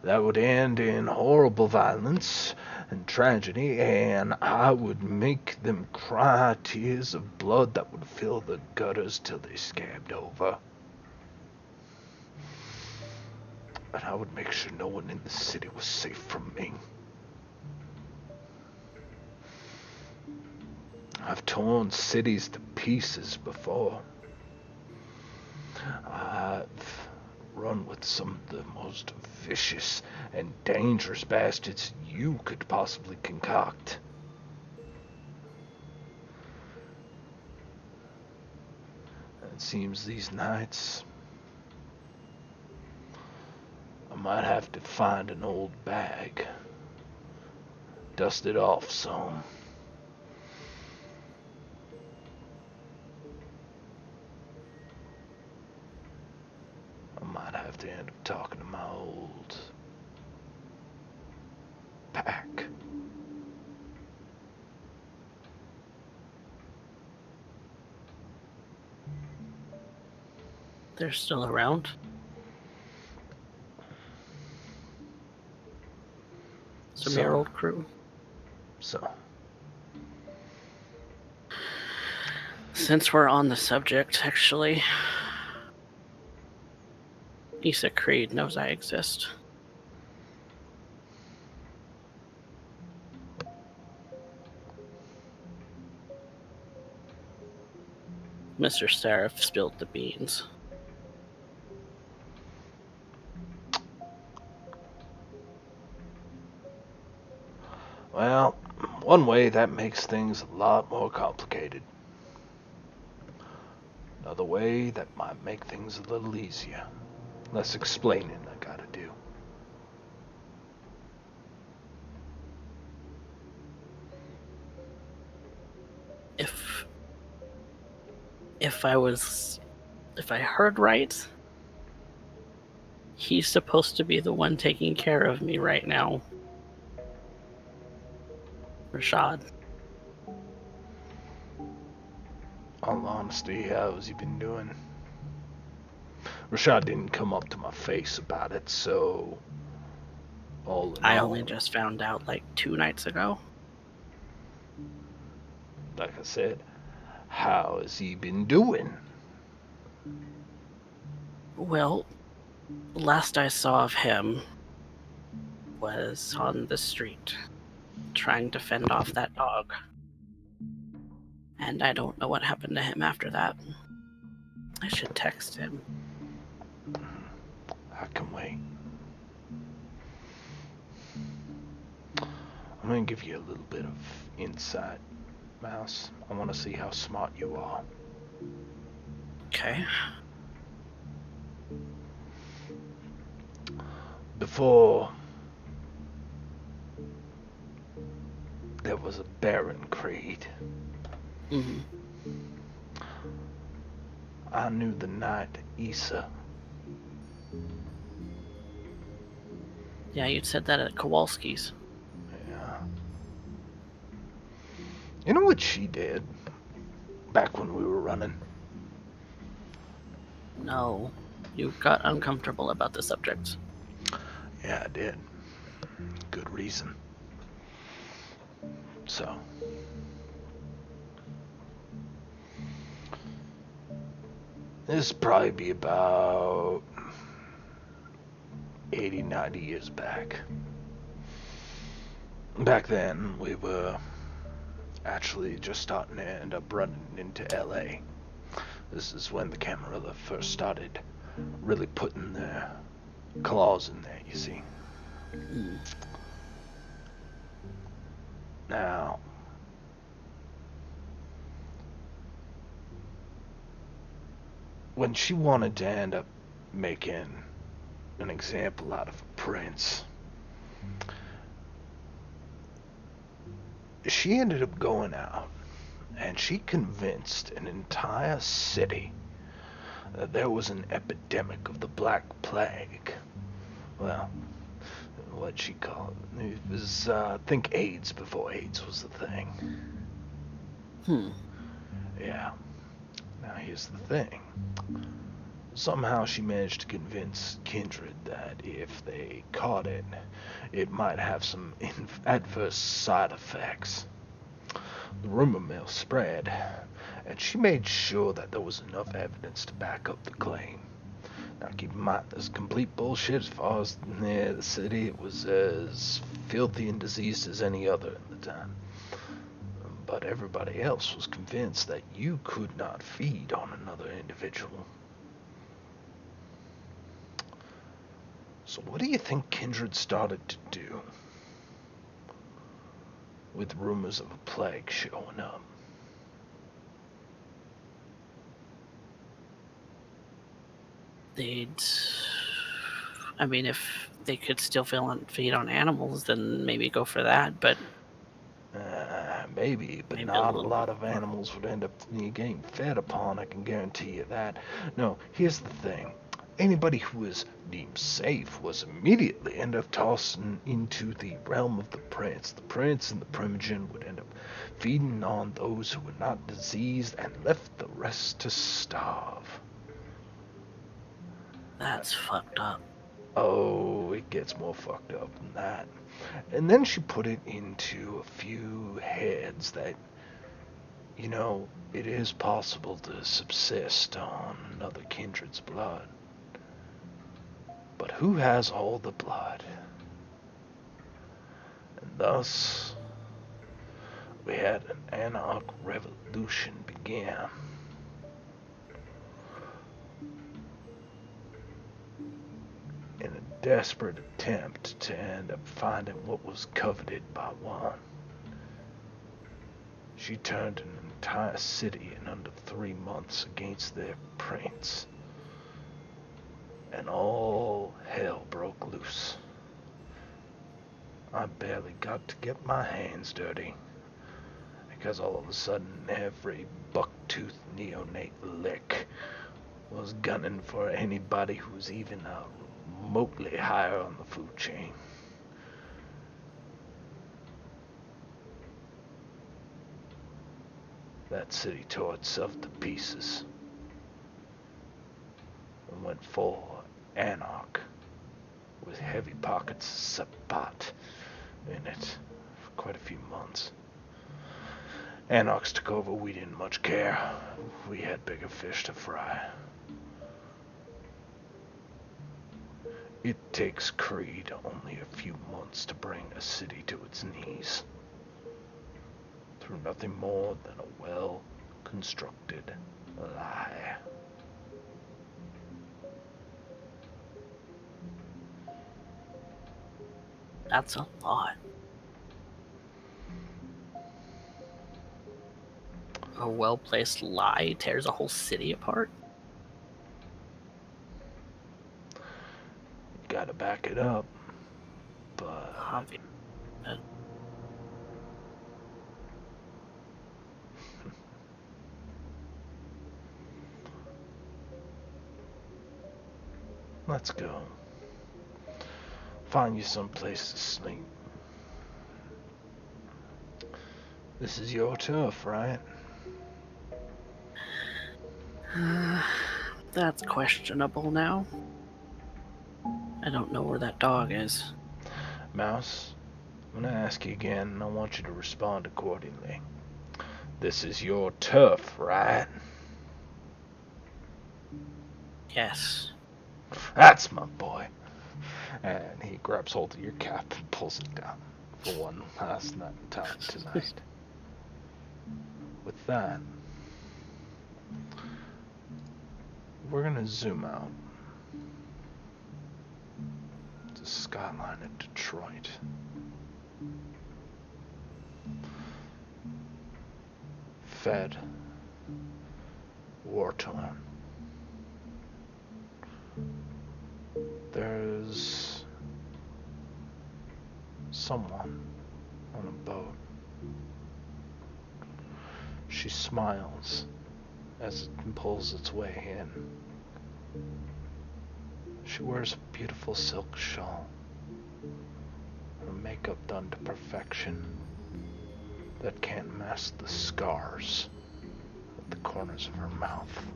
that would end in horrible violence and tragedy, and I would make them cry tears of blood that would fill the gutters till they scabbed over. And I would make sure no one in the city was safe from me. I've torn cities to pieces before. I've run with some of the most vicious and dangerous bastards you could possibly concoct. And it seems these nights I might have to find an old bag, dust it off some. I might have to end up talking to my old pack. They're still around. Some of your old crew. So, Since we're on the subject, actually, Issa Creed knows I exist. Mr. Seraph spilled the beans. well, one way that makes things a lot more complicated. Another way that might make things a little easier. Less explaining I gotta do. If I heard right, he's supposed to be the one taking care of me right now. Rashad. All honesty, how's he been doing? Rashad didn't come up to my face about it, so all in I all, only just found out like 2 nights ago. like I said, how has he been doing? Well, last I saw of him was on the street, trying to fend off that dog. And I don't know what happened to him after that. I should text him. I can wait. I'm gonna give you a little bit of insight, Mouse. I want to see how smart you are. Okay. Before there was a Baron Creed, Hmm. I knew the knight Issa. Yeah, you'd said that at Kowalski's. Yeah. You know what she did back when we were running? No, you got uncomfortable about the subject. Yeah, I did. Good reason. So, this would probably be about 80, 90 years back. back then, we were actually just starting to end up running into LA. This is when the Camarilla first started really putting their claws in there, you see. Hmm. Now, when she wanted to end up making an example out of a prince, she ended up going out and she convinced an entire city that there was an epidemic of the Black Plague. Well, what'd she call it? It was, think AIDS before AIDS was the thing. Hmm. Yeah. Now here's the thing. Somehow she managed to convince Kindred that if they caught it, it might have some adverse side effects. The rumor mill spread, and she made sure that there was enough evidence to back up the claim. Now keep in mind, this is complete bullshit as far as the city. It was as filthy and diseased as any other at the time. But everybody else was convinced that you could not feed on another individual. So what do you think Kindred started to do with rumors of a plague showing up? They'd. I mean, if they could still feed on animals, then maybe go for that. But Maybe, but maybe a not a little lot bit of more. animals would end up getting fed upon, I can guarantee you that. No, here's the thing. Anybody who was deemed safe was immediately end up tossing into the realm of the prince. The prince and the primogen would end up feeding on those who were not diseased and left the rest to starve. That's fucked up. Oh, it gets more fucked up than that. And then she put it into a few heads that, you know, it is possible to subsist on another kindred's blood. But who has all the blood? And thus, we had an anarch revolution begin. In a desperate attempt to end up finding what was coveted by one. She turned an entire city in under 3 months against their prince. And all hell broke loose. I barely got to get my hands dirty. Because all of a sudden every buck-toothed neonate lick was gunning for anybody who was even remotely higher on the food chain. That city tore itself to pieces and went full anarch with heavy pockets of Sabbat in it for quite a few months. Anarchs took over, we didn't much care. We had bigger fish to fry. It takes Creed only a few months to bring a city to its knees. Through nothing more than a well-constructed lie. That's a lot. A well-placed lie tears a whole city apart. You gotta back it up. But Obvious. let's go. Find you some place to sleep. This is your turf, right? That's questionable now. I don't know where that dog is. Mouse, I'm gonna ask you again, and I want you to respond accordingly. This is your turf, right? Yes. That's my boy. And he grabs hold of your cap and pulls it down. for one last time tonight. With that, we're gonna zoom out to skyline of Detroit. Fed, war-torn. There's someone on a boat. She smiles as it pulls its way in. She wears a beautiful silk shawl, her makeup done to perfection that can't mask the scars at the corners of her mouth.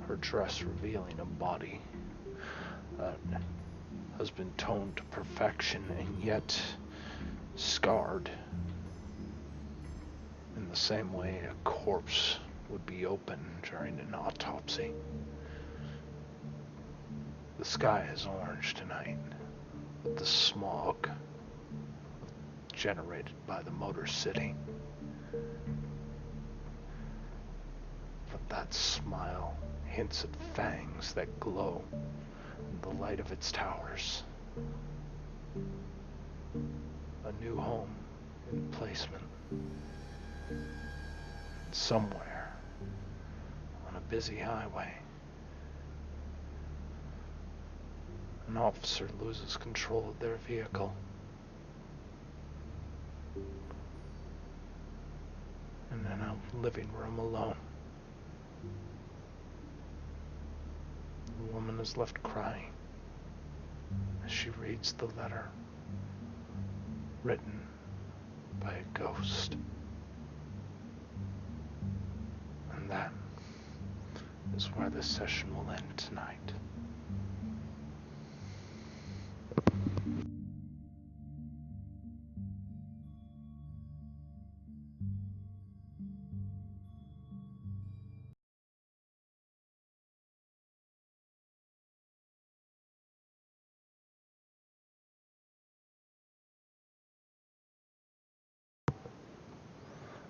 Her dress revealing a body that has been toned to perfection and yet scarred in the same way a corpse would be opened during an autopsy. The sky is orange tonight with the smog generated by the Motor City. But that smile hints at fangs that glow in the light of its towers. A new home in placement. Somewhere on a busy highway, an officer loses control of their vehicle. And in a living room alone, the woman is left crying as she reads the letter written by a ghost. And that is where this session will end tonight.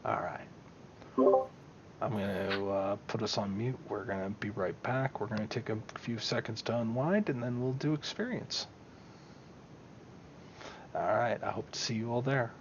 Alright. I'm going to put us on mute. We're going to be right back. We're going to take a few seconds to unwind, and then we'll do experience. Alright, I hope to see you all there.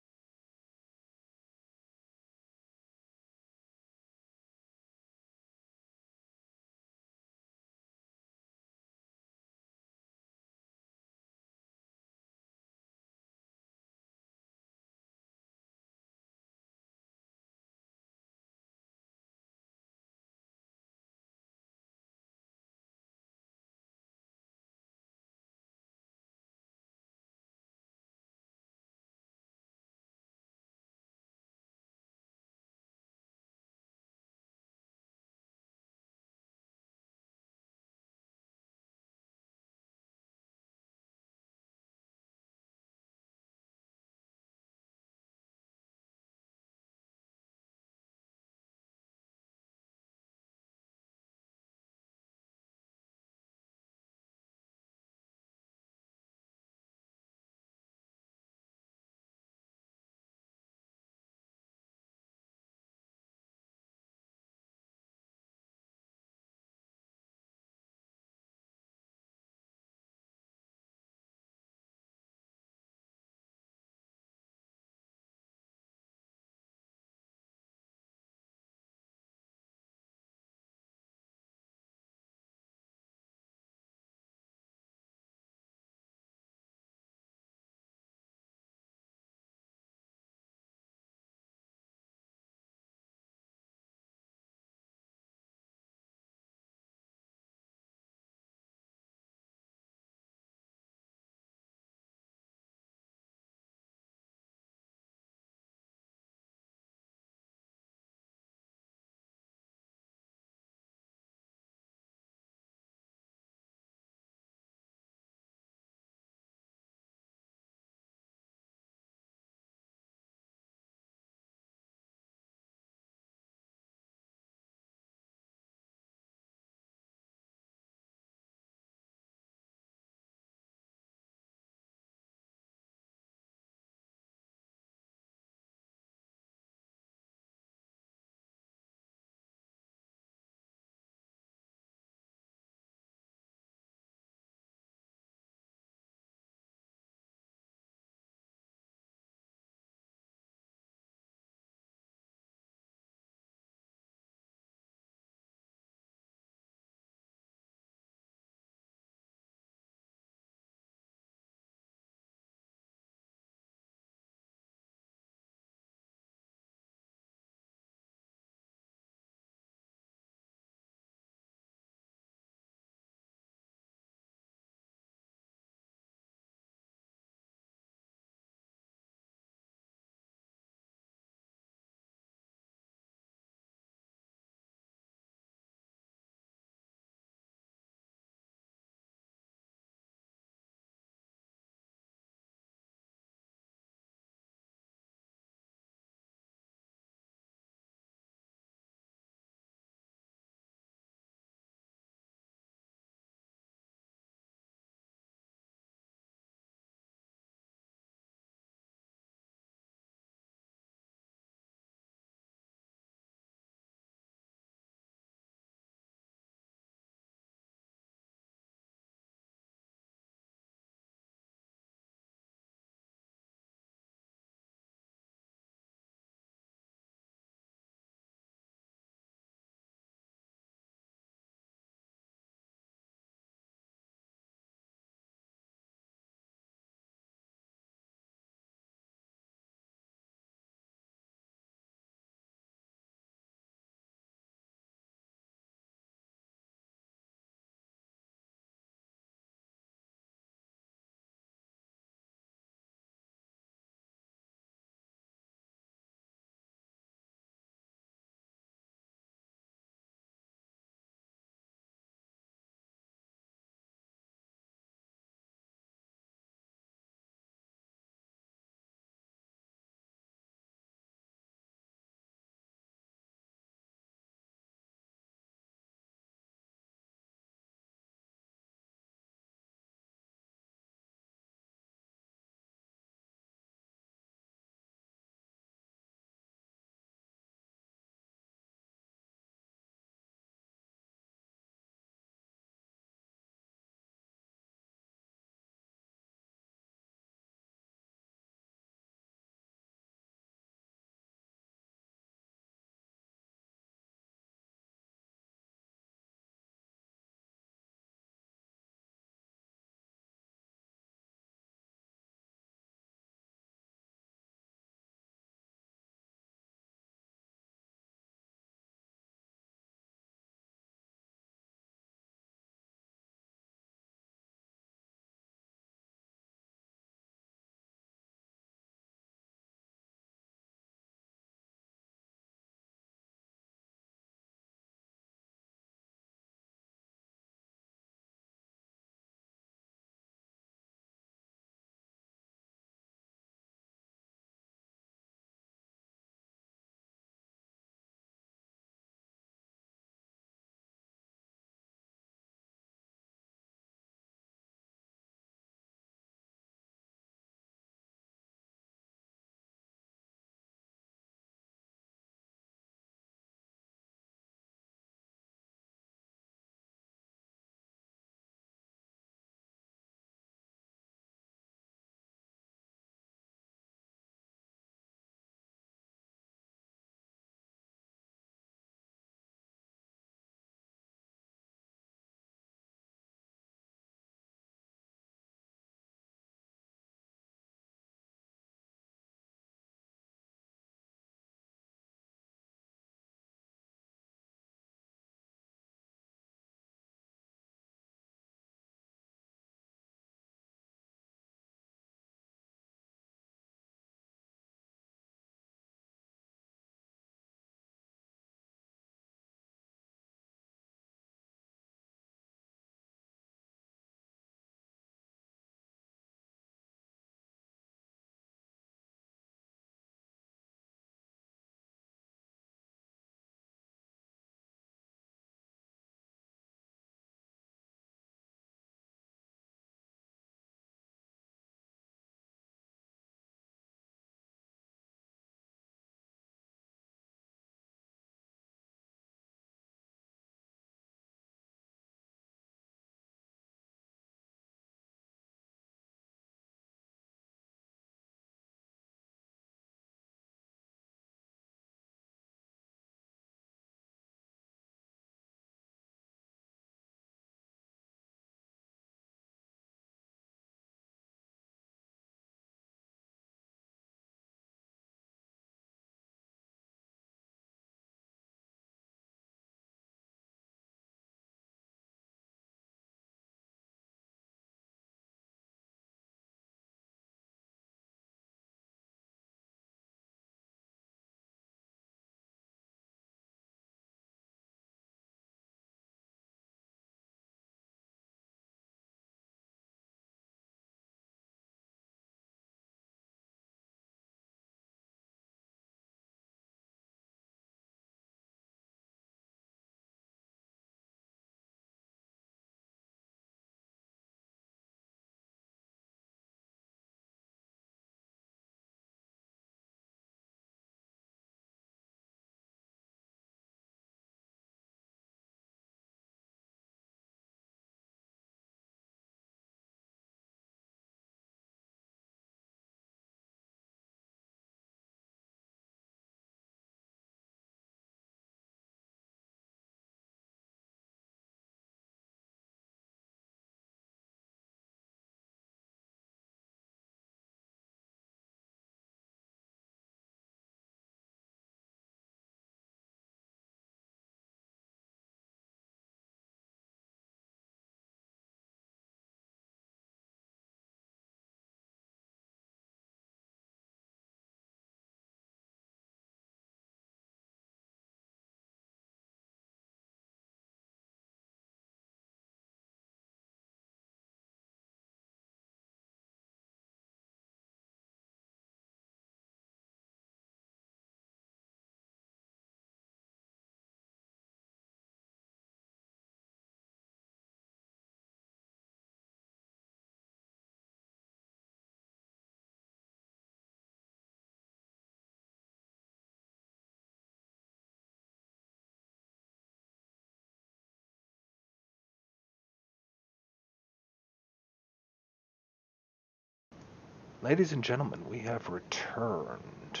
Ladies and gentlemen, we have returned.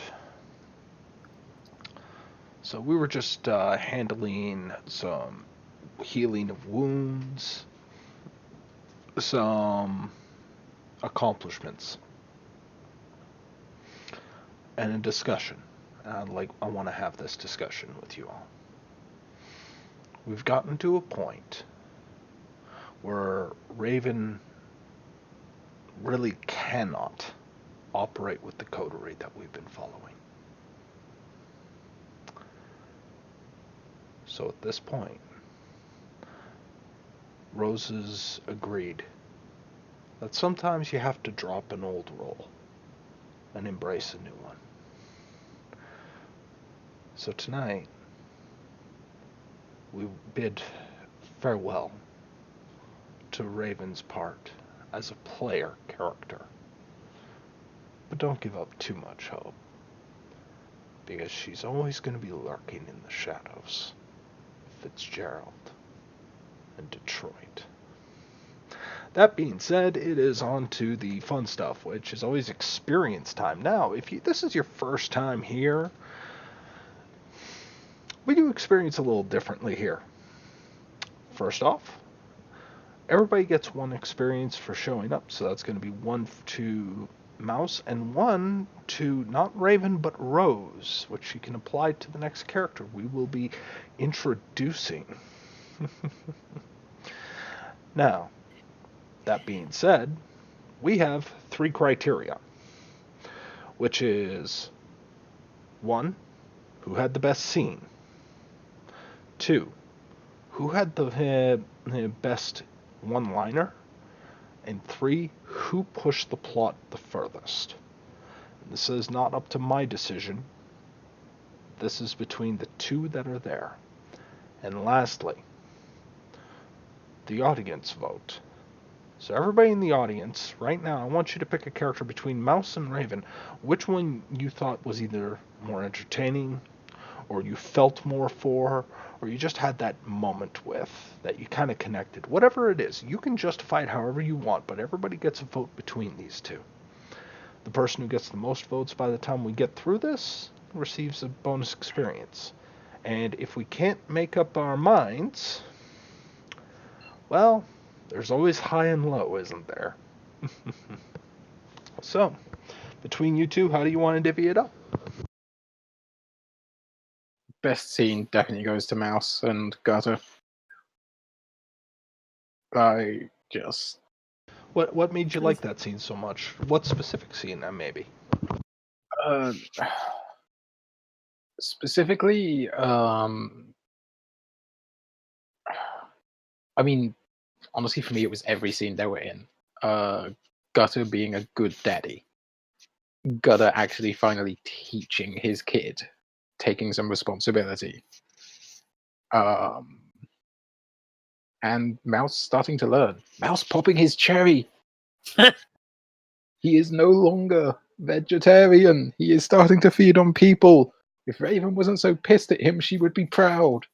So we were just handling some healing of wounds, some accomplishments, and a discussion. I want to have this discussion with you all. We've gotten to a point where Raven really cannot operate with the coterie that we've been following. So at this point, Roses agreed that sometimes you have to drop an old role and embrace a new one. So tonight, we bid farewell to Raven's part as a player character. But don't give up too much hope, because she's always going to be lurking in the shadows. Fitzgerald and Detroit. That being said, it is on to the fun stuff, which is always experience time. Now, if this is your first time here, we do experience a little differently here. First off, everybody gets one experience for showing up, so that's going to be one to Mouse and one to not Raven but Rose, which you can apply to the next character we will be introducing. Now, that being said, we have 3 criteria, which is 1, who had the best scene, 2, who had the best one-liner, and 3, who pushed the plot the furthest. And this is not up to my decision. This is between the 2 that are there. And lastly, the audience vote. So everybody in the audience, right now, I want you to pick a character between Mouse and Raven. Which one you thought was either more entertaining, or you felt more for, or you just had that moment with, that you kind of connected. Whatever it is, you can justify it however you want, but everybody gets a vote between these 2. The person who gets the most votes by the time we get through this receives a bonus experience. And if we can't make up our minds, well, there's always high and low, isn't there? So, between you 2, how do you want to divvy it up? Best scene definitely goes to Mouse and Gutter. I just... What made you like that scene so much? What specific scene, maybe? Specifically, I mean, honestly, for me, it was every scene they were in. Gutter being a good daddy. Gutter actually finally teaching his kid, taking some responsibility. And Mouse starting to learn. Mouse popping his cherry. He is no longer vegetarian. He is starting to feed on people. If Raven wasn't so pissed at him, she would be proud.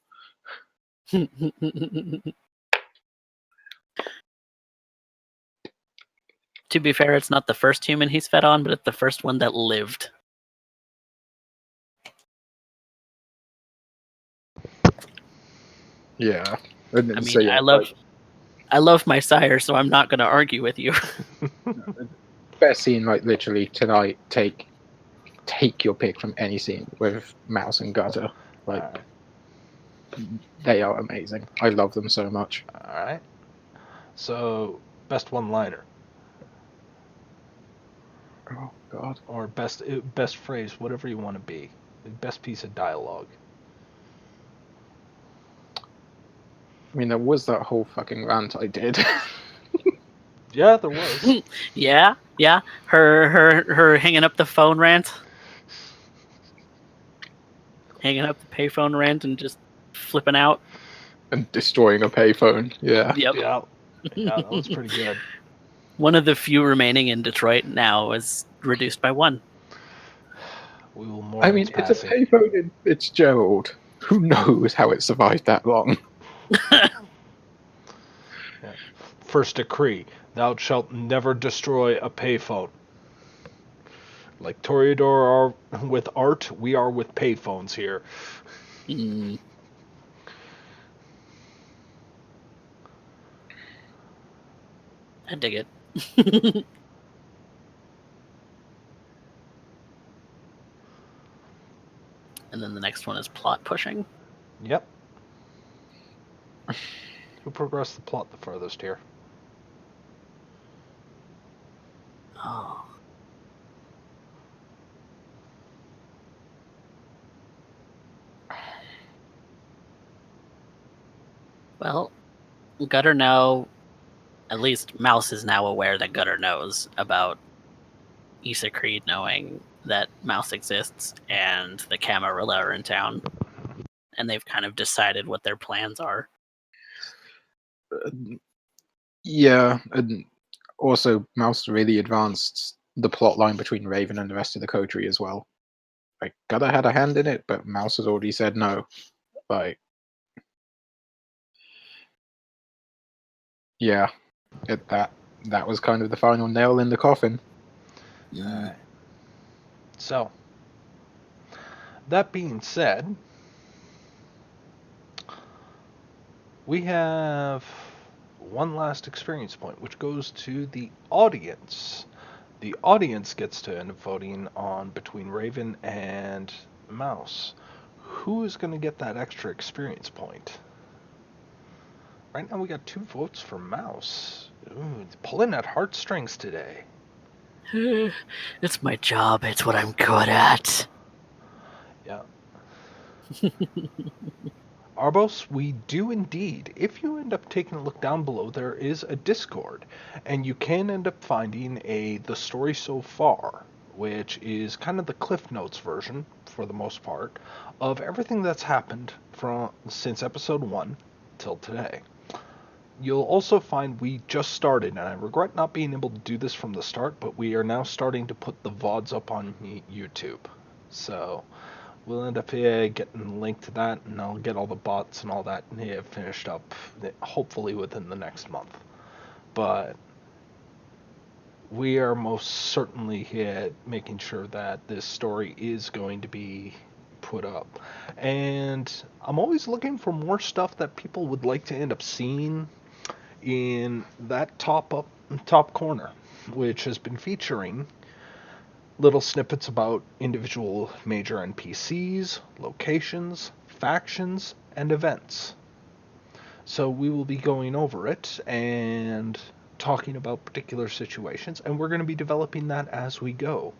To be fair, it's not the first human he's fed on, but it's the first one that lived. Yeah. I mean, I love my sire, so I'm not going to argue with you. Best scene, like literally tonight. Take your pick from any scene with Mouse and Gutter. Like, they are amazing. I love them so much. All right. So, best one-liner. Oh God. Or best phrase, whatever you want to be. The best piece of dialogue. I mean, there was that whole fucking rant I did. Yeah, there was. Yeah. Her hanging up the phone rant. Hanging up the payphone rant and just flipping out. And destroying a payphone. Yeah. Yep. Yeah, that was pretty good. One of the few remaining in Detroit now is reduced by 1. We will mourn I mean, it's a payphone in Fitzgerald. Who knows how it survived that long? Yeah. First decree: thou shalt never destroy a payphone. Like Toreador are with art, we are with payphones here. Mm. I dig it. And then the next one is plot pushing. Yep. Who progressed the plot the furthest here? Oh. Well, Gutter now, at least Mouse is now aware that Gutter knows about Issa Creed knowing that Mouse exists and the Camarilla are in town. And they've kind of decided what their plans are. Yeah, and also Mouse really advanced the plot line between Raven and the rest of the coterie as well. Like, Gutter had a hand in it, but Mouse has already said no. Like, yeah, that was kind of the final nail in the coffin. Alright. So, that being said, we have one last experience point, which goes to the audience. The audience gets to end up voting on between Raven and Mouse. Who is going to get that extra experience point? Right now we got 2 votes for Mouse. Ooh, it's pulling at heartstrings today. It's my job. It's what I'm good at. Yeah. Arbos, we do indeed. If you end up taking a look down below, there is a Discord, and you can end up finding the story so far, which is kind of the Cliff Notes version, for the most part, of everything that's happened since episode 1 till today. You'll also find we just started, and I regret not being able to do this from the start, but we are now starting to put the VODs up on YouTube. So we'll end up getting a link to that, and I'll get all the bots and all that finished up, hopefully within the next month. But we are most certainly making sure that this story is going to be put up. And I'm always looking for more stuff that people would like to end up seeing in that top corner, which has been featuring little snippets about individual major NPCs, locations, factions, and events. So we will be going over it and talking about particular situations, and we're going to be developing that as we go.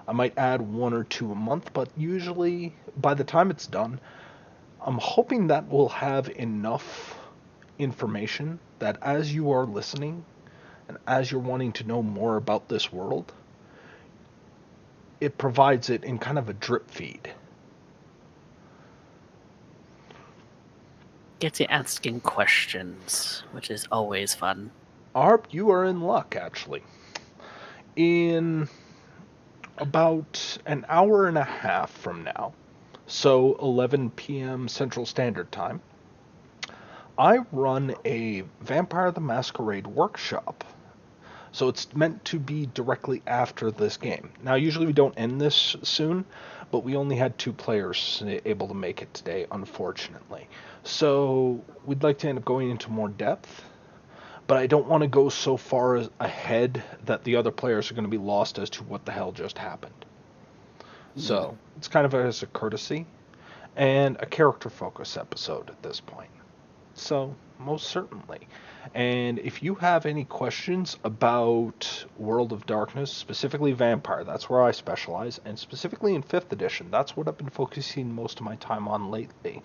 I might add 1 or 2 a month, but usually by the time it's done, I'm hoping that we'll have enough information that as you are listening and as you're wanting to know more about this world, it provides it in kind of a drip feed. Gets you asking questions, which is always fun. Arp, you are in luck, actually. In about an hour and a half from now, so 11 p.m. Central Standard Time, I run a Vampire the Masquerade workshop. So it's meant to be directly after this game. Now, usually we don't end this soon, but we only had 2 players able to make it today, unfortunately. So we'd like to end up going into more depth, but I don't want to go so far ahead that the other players are going to be lost as to what the hell just happened. So it's kind of as a courtesy and a character focus episode at this point. So most certainly. And if you have any questions about World of Darkness, specifically Vampire, that's where I specialize, and specifically in 5th edition, that's what I've been focusing most of my time on lately.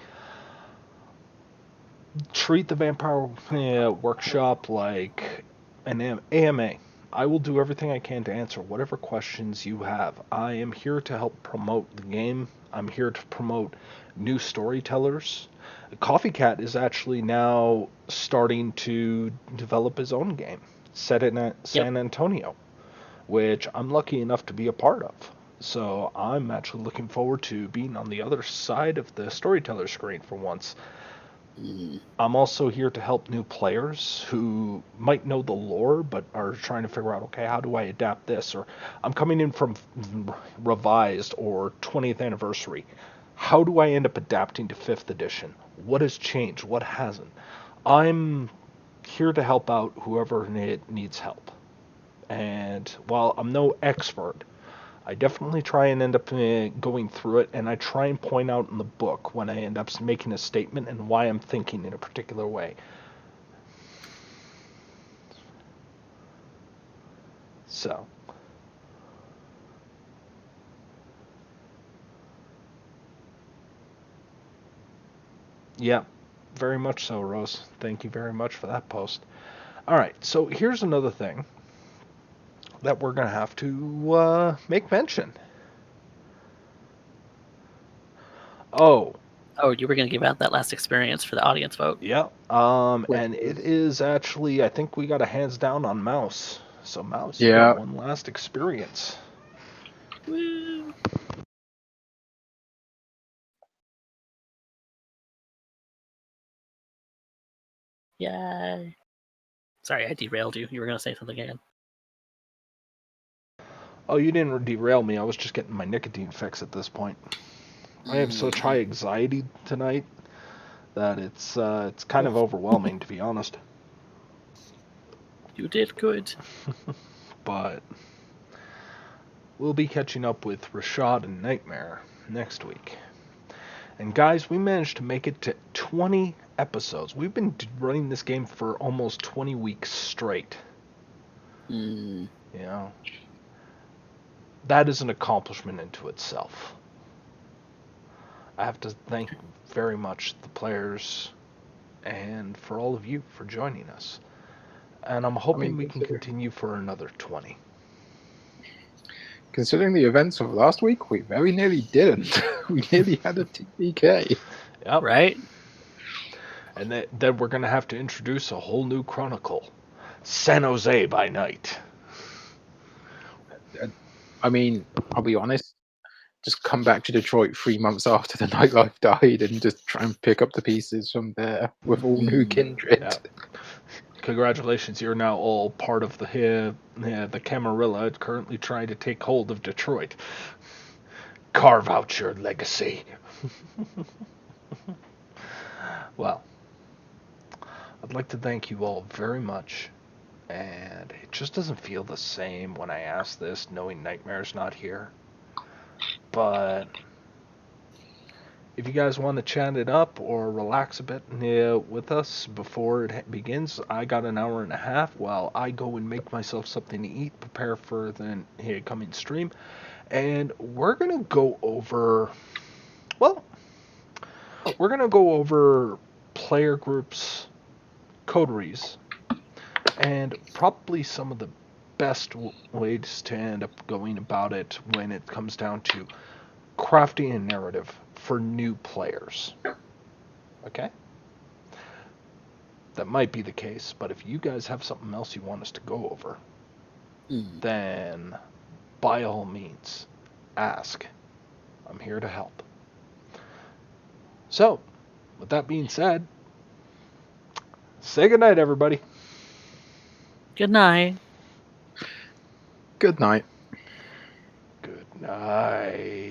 Treat the Vampire workshop like an AMA. I will do everything I can to answer whatever questions you have. I am here to help promote the game. I'm here to promote new storytellers. Coffee Cat is actually now starting to develop his own game, set in San Antonio, which I'm lucky enough to be a part of. So I'm actually looking forward to being on the other side of the storyteller screen for once. Mm. I'm also here to help new players who might know the lore but are trying to figure out, okay, how do I adapt this? Or I'm coming in from revised or 20th anniversary. How do I end up adapting to 5th edition? What has changed? What hasn't? I'm here to help out whoever needs help. And while I'm no expert, I definitely try and end up going through it, and I try and point out in the book when I end up making a statement and why I'm thinking in a particular way. So, yeah, very much so, Rose. Thank you very much for that post. All right, so here's another thing that we're going to have to make mention. Oh, You were going to give out that last experience for the audience vote? yeah. And it is actually, I think we got a hands down on Mouse. So, Mouse, you Yeah. got one last experience. Woo! Yay. Sorry, I derailed you. You were going to say something again. Oh, you didn't derail me. I was just getting my nicotine fix at this point. I have such high anxiety tonight that it's kind of overwhelming, to be honest. You did good. But we'll be catching up with Rashad and Nightmare next week. And guys, we managed to make it to 20 episodes. We've been running this game for almost 20 weeks straight. Mm. You know, that is an accomplishment into itself. I have to thank very much the players and for all of you for joining us. And I'm hoping we can continue for another 20. Considering the events of last week, we very nearly didn't. We nearly had a TPK. Yep. Right? And then we're going to have to introduce a whole new chronicle. San Jose by night. I mean, I'll be honest. Just come back to Detroit 3 months after the Nightlife died and just try and pick up the pieces from there with all new kindred. Yeah. Congratulations, you're now all part of the Camarilla currently trying to take hold of Detroit. Carve out your legacy. Well, I'd like to thank you all very much. And it just doesn't feel the same when I ask this, knowing Nightmare's not here. But if you guys want to chat it up or relax a bit with us before it begins, I got an hour and a half while I go and make myself something to eat, prepare for the coming stream. And we're going to go over, player groups, coteries, and probably some of the best ways to end up going about it when it comes down to crafting a narrative for new players. Okay? That might be the case, but if you guys have something else you want us to go over, then by all means, ask. I'm here to help. So, with that being said, say goodnight, everybody. Good night. Good night. Good night.